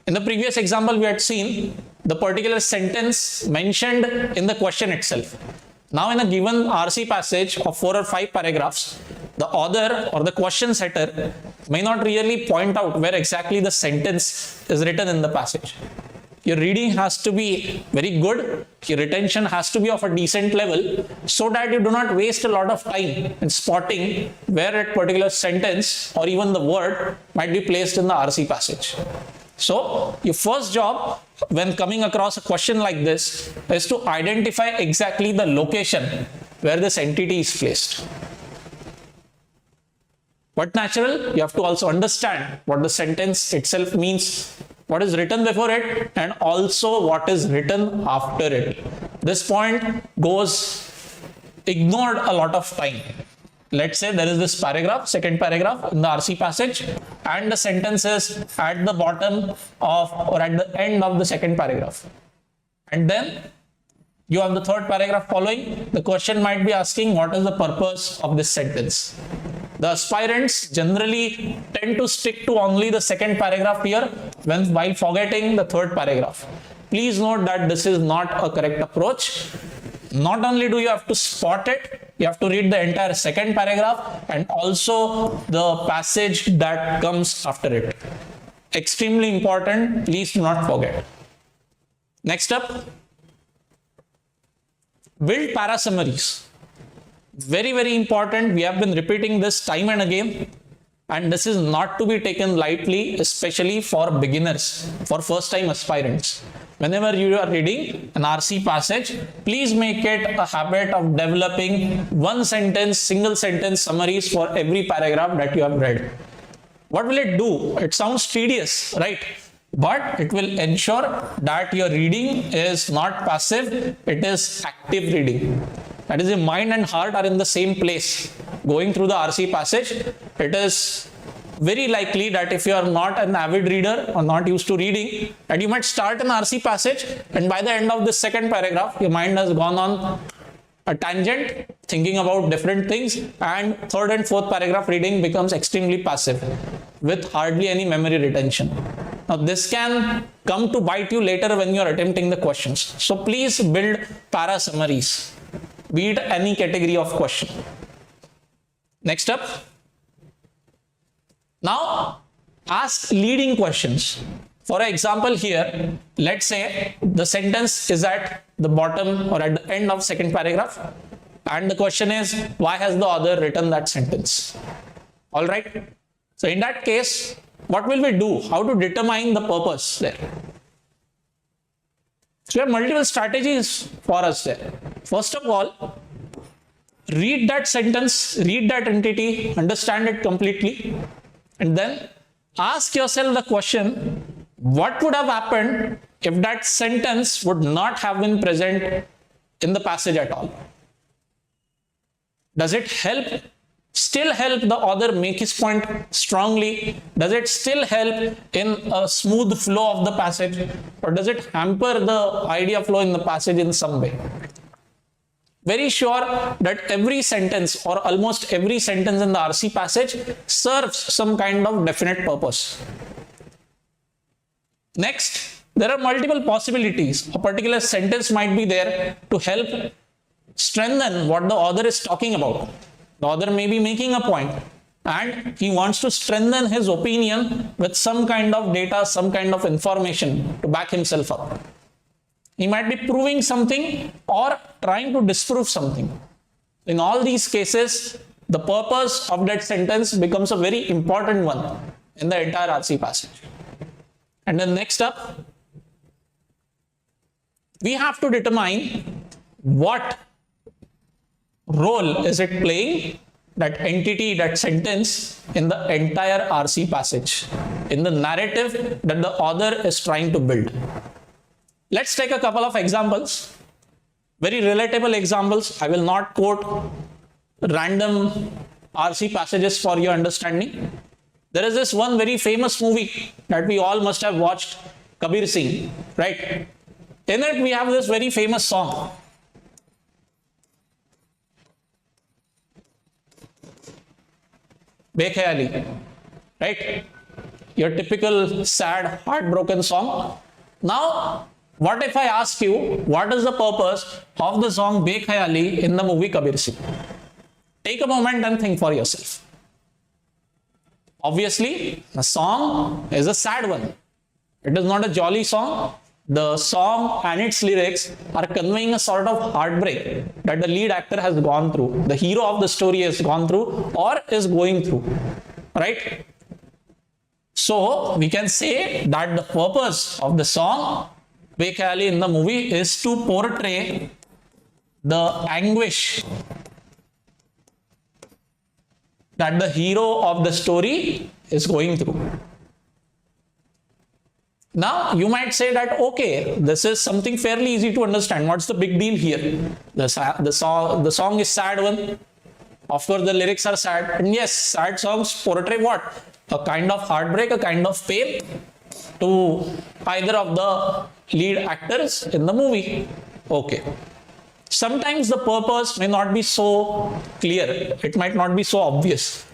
In the previous example, we had seen the particular sentence mentioned in the question itself. Now, in a given RC passage of 4 or 5 paragraphs, the author or the question setter may not really point out where exactly the sentence is written in the passage. Your reading has to be very good, your retention has to be of a decent level, so that you do not waste a lot of time in spotting where a particular sentence or even the word might be placed in the RC passage. So your first job when coming across a question like this is to identify exactly the location where this entity is placed. But natural, you have to also understand what the sentence itself means, what is written before it, and also what is written after it. This point goes ignored a lot of time. Let's say there is this paragraph, second paragraph in the RC passage, and the sentence is at the bottom of or at the end of the second paragraph. And then you have the third paragraph following. The question might be asking, what is the purpose of this sentence? The aspirants generally tend to stick to only the second paragraph here while forgetting the third paragraph. Please note that this is not a correct approach. Not only do you have to spot it, you have to read the entire second paragraph and also the passage that comes after it. Extremely important, please do not forget. Next up, build para summaries. Very, very important. We have been repeating this time and again, and this is not to be taken lightly, especially for beginners, for first-time aspirants. Whenever you are reading an RC passage, please make it a habit of developing one sentence, single sentence summaries for every paragraph that you have read. What will it do? It sounds tedious, right? But it will ensure that your reading is not passive, it is active reading. That is, your mind and heart are in the same place. Going through the RC passage, it is very likely that if you are not an avid reader or not used to reading, that you might start an RC passage and by the end of the second paragraph, your mind has gone on a tangent, thinking about different things, and third and fourth paragraph reading becomes extremely passive with hardly any memory retention. Now this can come to bite you later when you are attempting the questions. So please build para summaries, be it any category of question. Next up, now ask leading questions. For example, here, let's say the sentence is at the bottom or at the end of second paragraph, and the question is, why has the author written that sentence? All right. So in that case, what will we do? How to determine the purpose there? So we have multiple strategies for us there. First of all, read that sentence, read that entity, understand it completely, and then ask yourself the question, What would have happened if that sentence would not have been present in the passage at all? Does it still help the author make his point strongly? Does it still help in a smooth flow of the passage? Or does it hamper the idea flow in the passage in some way? Very sure that every sentence or almost every sentence in the RC passage serves some kind of definite purpose. Next, there are multiple possibilities. A particular sentence might be there to help strengthen what the author is talking about. The author may be making a point and he wants to strengthen his opinion with some kind of data, some kind of information to back himself up. He might be proving something or trying to disprove something. In all these cases, the purpose of that sentence becomes a very important one in the entire RC passage. And then next up, we have to determine what role is it playing, that entity, that sentence, in the entire RC passage, in the narrative that the author is trying to build. Let's take a couple of examples, very relatable examples. I will not quote random RC passages for your understanding. There is this one very famous movie that we all must have watched, Kabir Singh, right? In it, we have this very famous song. Bekhayali, right? Your typical sad, heartbroken song. Now, what if I ask you, what is the purpose of the song Bekhayali in the movie Kabir Singh? Take a moment and think for yourself. Obviously, the song is a sad one. It is not a jolly song. The song and its lyrics are conveying a sort of heartbreak that the lead actor has gone through, the hero of the story has gone through or is going through, right? So, we can say that the purpose of the song Bekhayali in the movie is to portray the anguish that the hero of the story is going through. Now, you might say that, okay, this is something fairly easy to understand. What's the big deal here? The song is sad one. Of course, the lyrics are sad. And yes, sad songs portray what? A kind of heartbreak, a kind of pain to either of the lead actors in the movie. Okay. Sometimes the purpose may not be so clear. It might not be so obvious.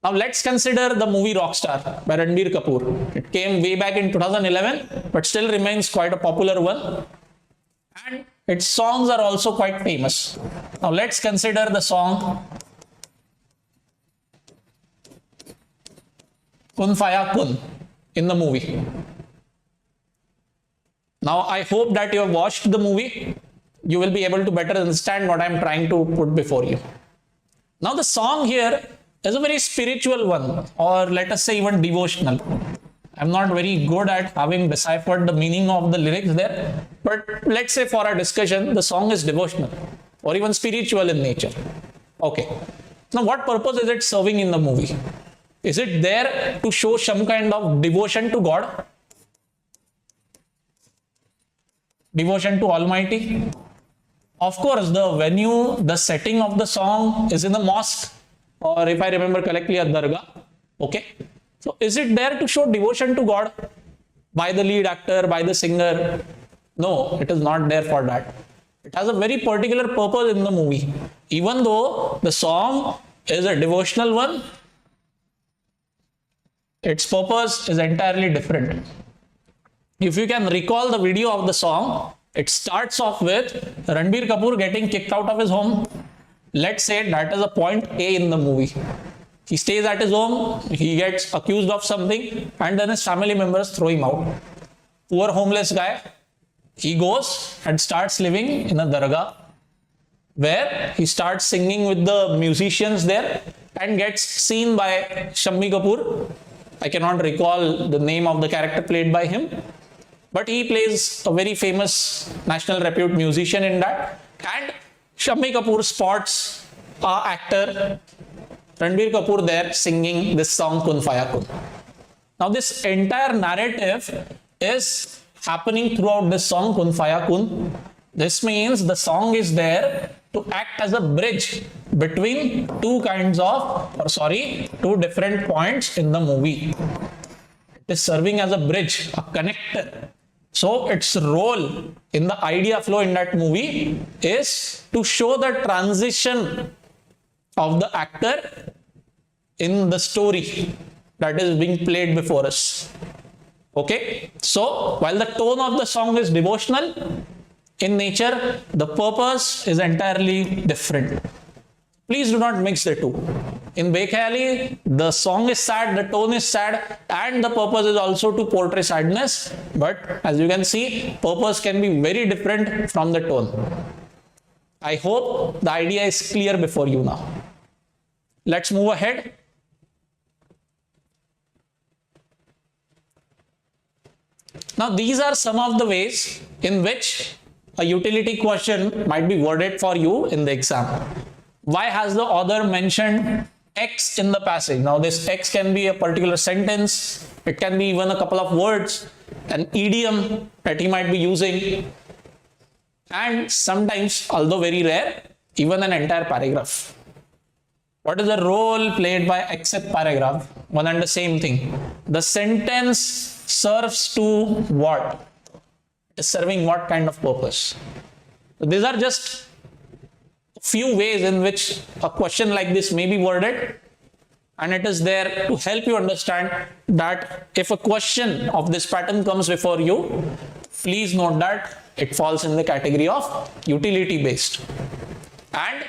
Now let's consider the movie Rockstar by Ranbir Kapoor. It came way back in 2011, but still remains quite a popular one. And its songs are also quite famous. Now let's consider the song Kun Faya Kun in the movie. Now I hope that you have watched the movie. You will be able to better understand what I am trying to put before you. Now the song here is a very spiritual one, or let us say even devotional. I'm not very good at having deciphered the meaning of the lyrics there, but let's say for our discussion, the song is devotional or even spiritual in nature. Okay. Now what purpose is it serving in the movie? Is it there to show some kind of devotion to God? Devotion to Almighty? Of course, the venue, the setting of the song is in the mosque, or if I remember correctly, a dargah. Okay. So is it there to show devotion to God by the lead actor, by the singer? No, it is not there for that. It has a very particular purpose in the movie. Even though the song is a devotional one, its purpose is entirely different. If you can recall the video of the song, it starts off with Ranbir Kapoor getting kicked out of his home. Let's say that is a point A in the movie. He stays at his home, he gets accused of something, and then his family members throw him out. Poor homeless guy, he goes and starts living in a dargah where he starts singing with the musicians there and gets seen by Shammi Kapoor. I cannot recall the name of the character played by him, but he plays a very famous national repute musician in that, and Shammi Kapoor spots our actor Ranbir Kapoor there singing this song Kun Faya Kun. Now this entire narrative is happening throughout this song Kun Faya Kun. This means the song is there to act as a bridge between two different points in the movie. It is serving as a bridge, a connector. So its role in the idea flow in that movie is to show the transition of the actor in the story that is being played before us. Okay, so while the tone of the song is devotional in nature, the purpose is entirely different. Please do not mix the two. In Bekhayali, the song is sad, the tone is sad, and the purpose is also to portray sadness. But as you can see, purpose can be very different from the tone. I hope the idea is clear before you now. Let's move ahead. Now, these are some of the ways in which a utility question might be worded for you in the exam. Why has the author mentioned X in the passage? Now, this X can be a particular sentence. It can be even a couple of words, an idiom that he might be using. And sometimes, although very rare, even an entire paragraph. What is the role played by except paragraph? One and the same thing. The sentence serves to what? It is serving what kind of purpose? So these are just a few ways in which a question like this may be worded, and it is there to help you understand that if a question of this pattern comes before you, please note that it falls in the category of utility based. And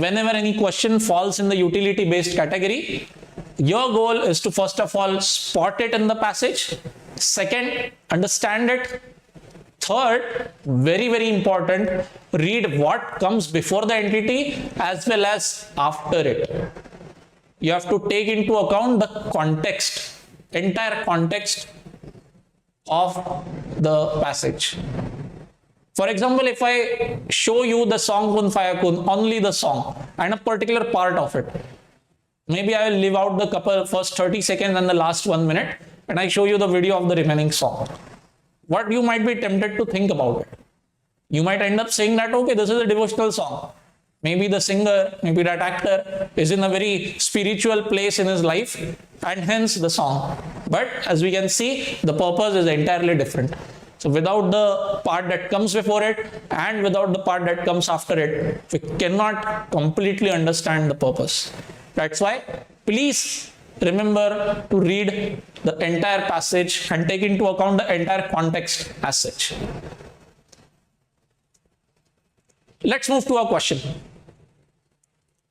whenever any question falls in the utility based category, your goal is to first of all spot it in the passage. Second, understand it. Third, very, very important, read what comes before the entity as well as after it. You have to take into account the context, entire context of the passage. For example, if I show you the song Kun Faya Kun, only the song and a particular part of it, maybe I will leave out the first 30 seconds and the last 1 minute, and I show you the video of the remaining song. What you might be tempted to think about it? You might end up saying that, okay, this is a devotional song. Maybe the singer, maybe that actor is in a very spiritual place in his life, and hence the song. But as we can see, the purpose is entirely different. So without the part that comes before it and without the part that comes after it, we cannot completely understand the purpose. That's why please remember to read the entire passage and take into account the entire context as such. Let's move to our question.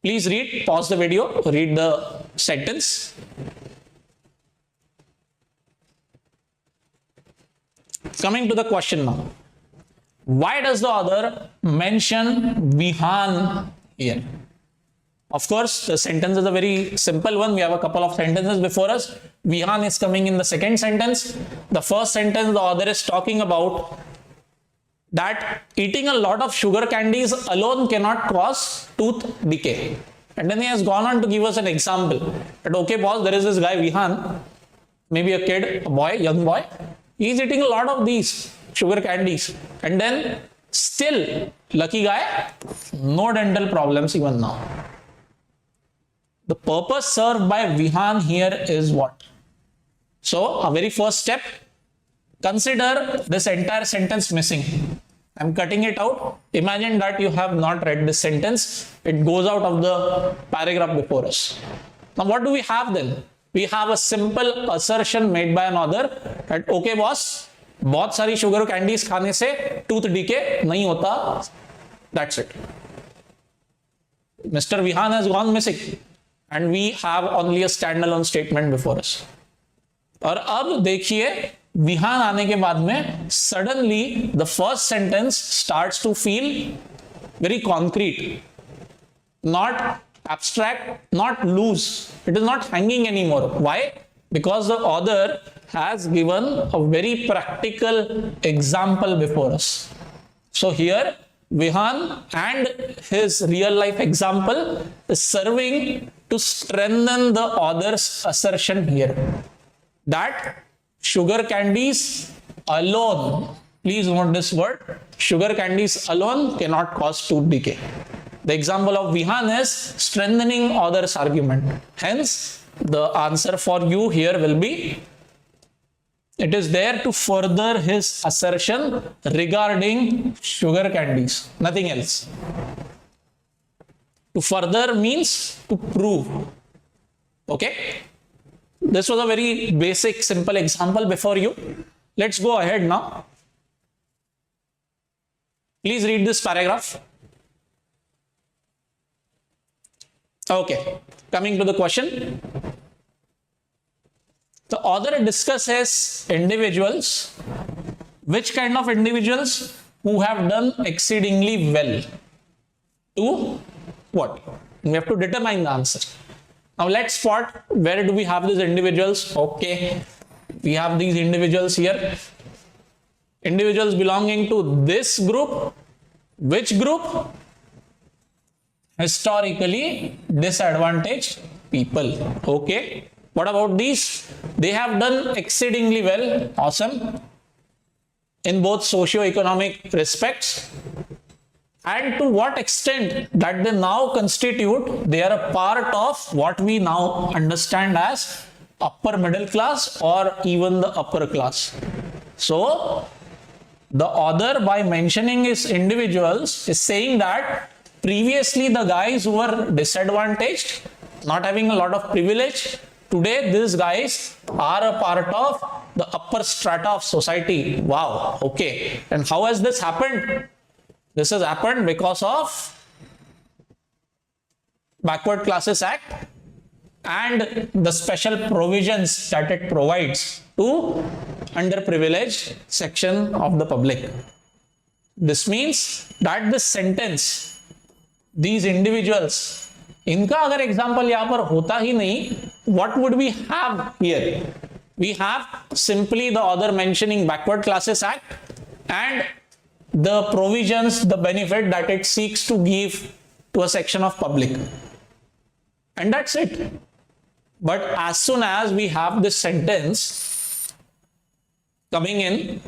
Please read, pause the video, read the sentence. Coming to the question now. Why does the author mention Vihan here? Of course, the sentence is a very simple one. We have a couple of sentences before us. Vihan is coming in the second sentence. The first sentence, the author is talking about that eating a lot of sugar candies alone cannot cause tooth decay. And then he has gone on to give us an example. That, okay, boss, there is this guy Vihan, maybe a kid, a boy, young boy. He is eating a lot of these sugar candies. And then still, lucky guy, no dental problems even now. The purpose served by Vihan here is what? So, our very first step, consider this entire sentence missing. I'm cutting it out. Imagine that you have not read this sentence. It goes out of the paragraph before us. Now, what do we have then? We have a simple assertion made by an author that, okay boss, बहुत सारी sugar candies खाने से tooth decay नहीं होता. That's it. Mr. Vihan has gone missing. And we have only a standalone statement before us. और अब देखिए विहान आने के बाद में suddenly the first sentence starts to feel very concrete, not abstract, not loose. It is not hanging anymore. Why? Because the author has given a very practical example before us. So here Vihan and his real life example is serving to strengthen the author's assertion here. that sugar candies alone, please note this word, sugar candies alone cannot cause tooth decay. The example of Vihan is strengthening others' argument. Hence, the answer for you here will be, it is there to further his assertion regarding sugar candies, nothing else. To further means to prove. Okay? This was a very basic, simple example before you. Let's go ahead now. Please read this paragraph. Okay, coming to the question. The author discusses individuals. Which kind of individuals? Who have done exceedingly well. To what? We have to determine the answer. Now let's spot where do we have these individuals. Okay, we have these individuals here. Individuals belonging to this group. Which group? Historically disadvantaged people. Okay. What about these? They have done exceedingly well. Awesome. In both socio-economic respects. And to what extent that they now constitute, they are a part of what we now understand as upper middle class or even the upper class. So, the author, by mentioning his individuals, is saying that previously the guys who were disadvantaged, not having a lot of privilege, today these guys are a part of the upper strata of society. Wow, okay. And how has this happened? This has happened because of Backward Classes Act and the special provisions that it provides to underprivileged section of the public. This means that this sentence, these individuals, इनका अगर example यहाँ पर होता ही नहीं, what would we have here? We have simply the author mentioning Backward Classes Act and the provisions, the benefit that it seeks to give to a section of public. And that's it. But as soon as we have this sentence coming in,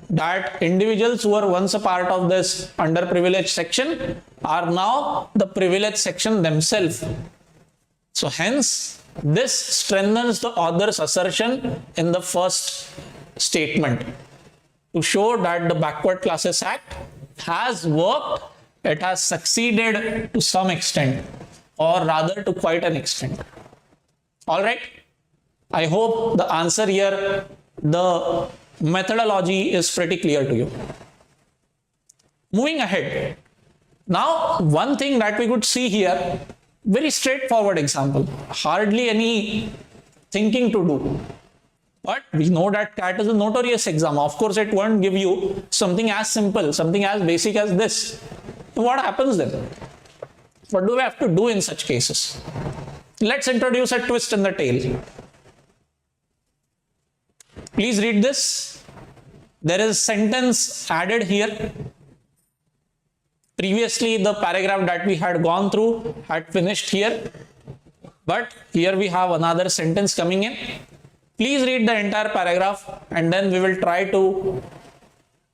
that individuals who were once a part of this underprivileged section are now the privileged section themselves. So hence, this strengthens the author's assertion in the first statement to show that the Backward Classes Act has worked, it has succeeded to some extent, or rather to quite an extent. All right. I hope the answer here, the methodology is pretty clear to you. Moving ahead. Now, one thing that we could see here, very straightforward example, hardly any thinking to do. But we know that CAT is a notorious exam. Of course, it won't give you something as simple, something as basic as this. What happens then? What do we have to do in such cases? Let's introduce a twist in the tale. Please read this. There is a sentence added here. Previously, the paragraph that we had gone through had finished here. But here we have another sentence coming in. Please read the entire paragraph and then we will try to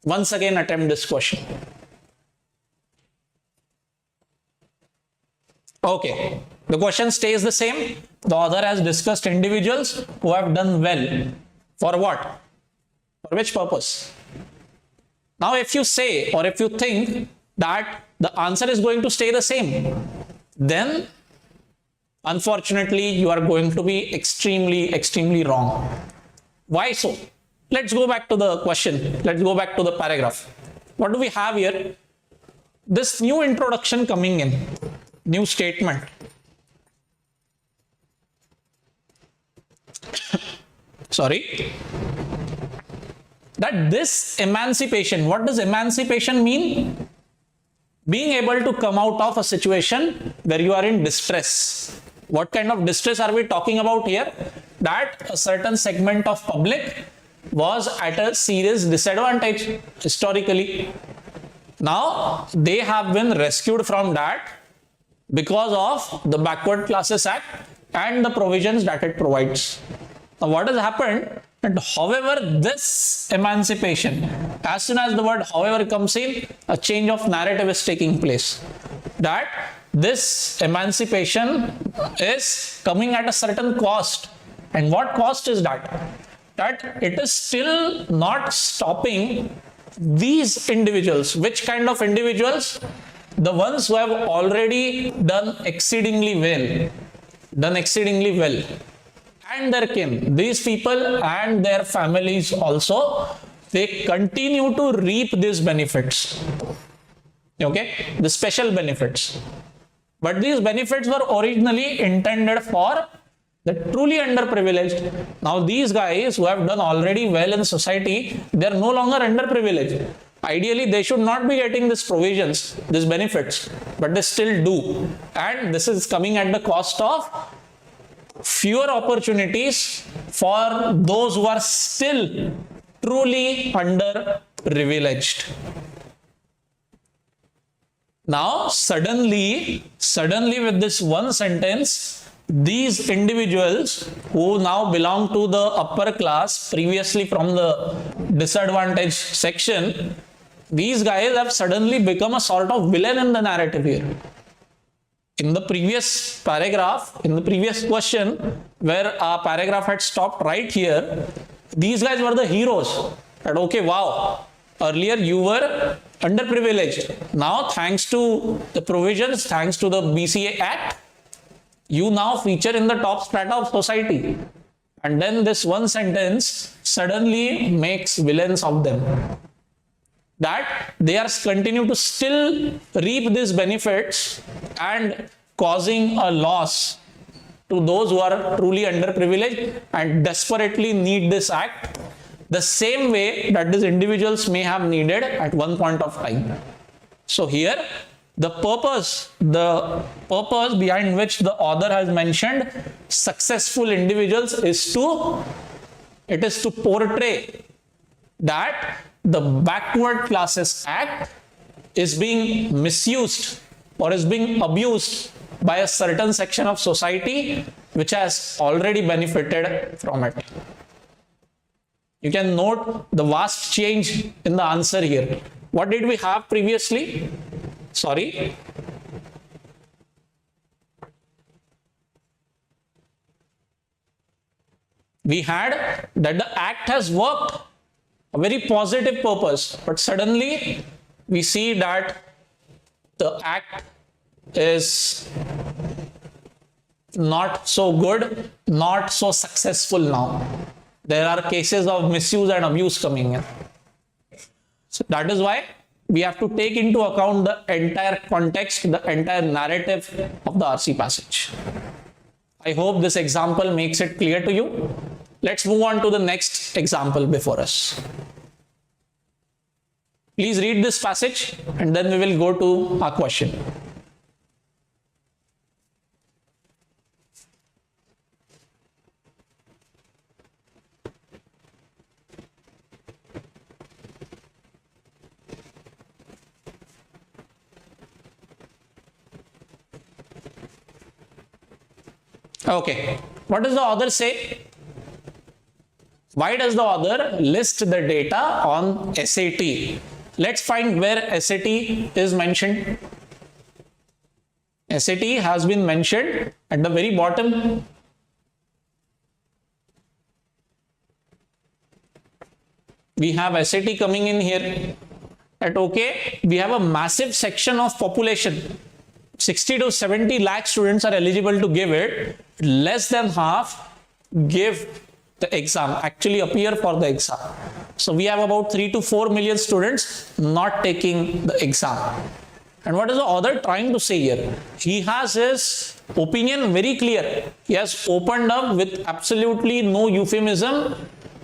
once again attempt this question. Okay. The question stays the same. The author has discussed individuals who have done well. For what? For which purpose? Now, if you say or if you think that the answer is going to stay the same, then unfortunately you are going to be extremely wrong. Why so? Let's go back to the question. Let's go back to the paragraph. What do we have here? This new introduction coming in, new statement. Sorry. That this emancipation, what does emancipation mean? Being able to come out of a situation where you are in distress. What kind of distress are we talking about here? That a certain segment of public was at a serious disadvantage historically. Now they have been rescued from that because of the Backward Classes Act and the provisions that it provides. Now what has happened? And however, this emancipation, as soon as the word however comes in, a change of narrative is taking place. That this emancipation is coming at a certain cost. And what cost is that? That it is still not stopping these individuals. Which kind of individuals? The ones who have already done exceedingly well. And their kin. These people and their families also, they continue to reap these benefits. Okay? The special benefits. But these benefits were originally intended for the truly underprivileged. Now these guys who have done already well in society, they are no longer underprivileged. Ideally, they should not be getting these provisions, these benefits, but they still do. And this is coming at the cost of fewer opportunities for those who are still truly underprivileged. Now, suddenly with this one sentence, these individuals who now belong to the upper class, previously from the disadvantaged section, these guys have suddenly become a sort of villain in the narrative here. In the previous paragraph, in the previous question, where our paragraph had stopped right here, these guys were the heroes. That okay, wow, earlier you were underprivileged. Now, thanks to the provisions, thanks to the BCA Act, you now feature in the top strata of society. And then this one sentence suddenly makes villains of them. That they are continue to still reap these benefits and causing a loss to those who are truly underprivileged and desperately need this act, the same way that these individuals may have needed at one point of time. So here, the purpose behind which the author has mentioned successful individuals is to portray that the Backward Classes Act is being misused or is being abused by a certain section of society which has already benefited from it. You can note the vast change in the answer here. What did we have previously? Sorry. We had that the act has worked, a very positive purpose, but suddenly we see that the act is not so good, not so successful now. There are cases of misuse and abuse coming in. So that is why we have to take into account the entire context, the entire narrative of the RC passage. I hope this example makes it clear to you. Let's move on to the next example before us. Please read this passage and then we will go to our question. Okay, what does the author say? Why does the author list the data on SAT? Let's find where SAT is mentioned. SAT has been mentioned at the very bottom. We have SAT coming in here. At okay, we have a massive section of population. 60 to 70 lakh students are eligible to give it. Less than half give the exam, actually appear for the exam. So we have about 3 to 4 million students not taking the exam. And what is the author trying to say here? He has his opinion very clear. He has opened up with absolutely no euphemism.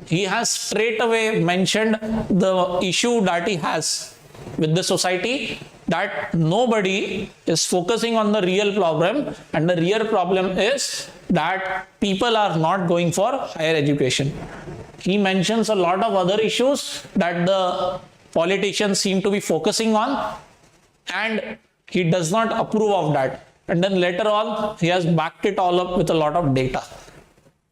He has straight away mentioned the issue that he has with the society, that nobody is focusing on the real problem, and the real problem is that people are not going for higher education. He mentions a lot of other issues that the politicians seem to be focusing on, and he does not approve of that. And then later on, he has backed it all up with a lot of data.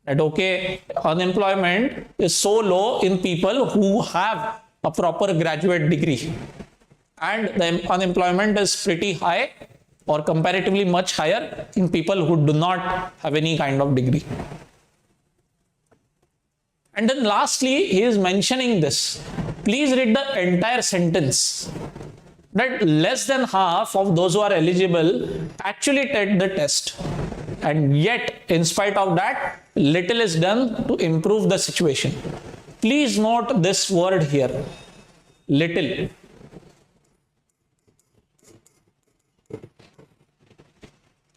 that okay, unemployment is so low in people who have a proper graduate degree, and the unemployment is pretty high or comparatively much higher in people who do not have any kind of degree. And then lastly, he is mentioning this. Please read the entire sentence, that less than half of those who are eligible actually take the test. And yet, in spite of that, little is done to improve the situation. Please note this word here, little.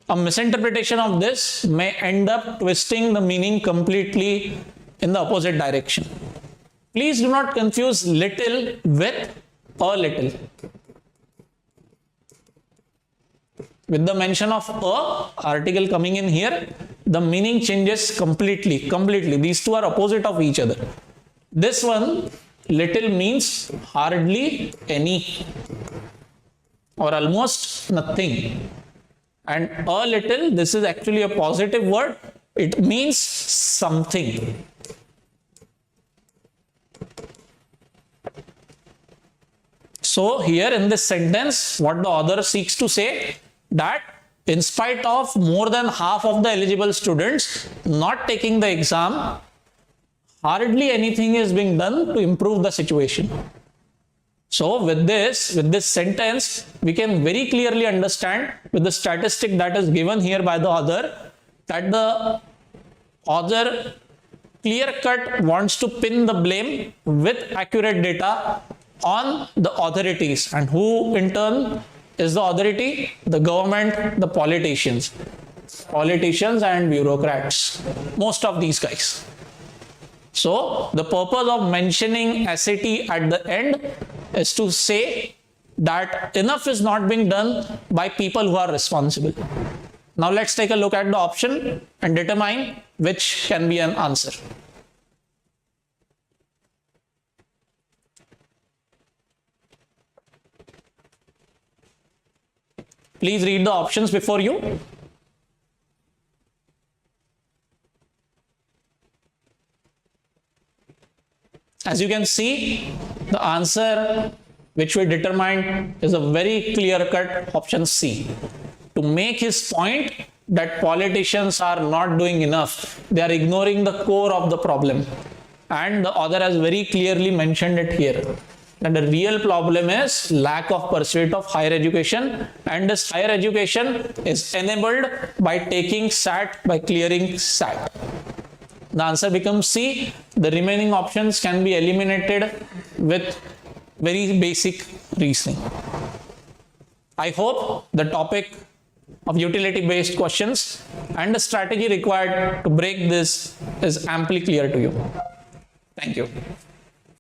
A misinterpretation of this may end up twisting the meaning completely in the opposite direction. Please do not confuse little with a little. With the mention of a article coming in here, the meaning changes completely. These two are opposite of each other. This one, little, means hardly any or almost nothing. And a little, this is actually a positive word. It means something. So here in this sentence, what the author seeks to say, that in spite of more than half of the eligible students not taking the exam, hardly anything is being done to improve the situation. So with this sentence, we can very clearly understand with the statistic that is given here by the author, that the author clear-cut wants to pin the blame with accurate data on the authorities. And who in turn is the authority? The government, the politicians and bureaucrats, most of these guys. So the purpose of mentioning SAT at the end is to say that enough is not being done by people who are responsible. Now let's take a look at the option and determine which can be an answer. Please read the options before you. As you can see, the answer which we determined is a very clear-cut option C. To make his point that politicians are not doing enough, they are ignoring the core of the problem. And the author has very clearly mentioned it here, that the real problem is lack of pursuit of higher education, and this higher education is enabled by taking SAT, by clearing SAT. The answer becomes C. The remaining options can be eliminated with very basic reasoning. I hope the topic of utility-based questions and the strategy required to break this is amply clear to you. Thank you.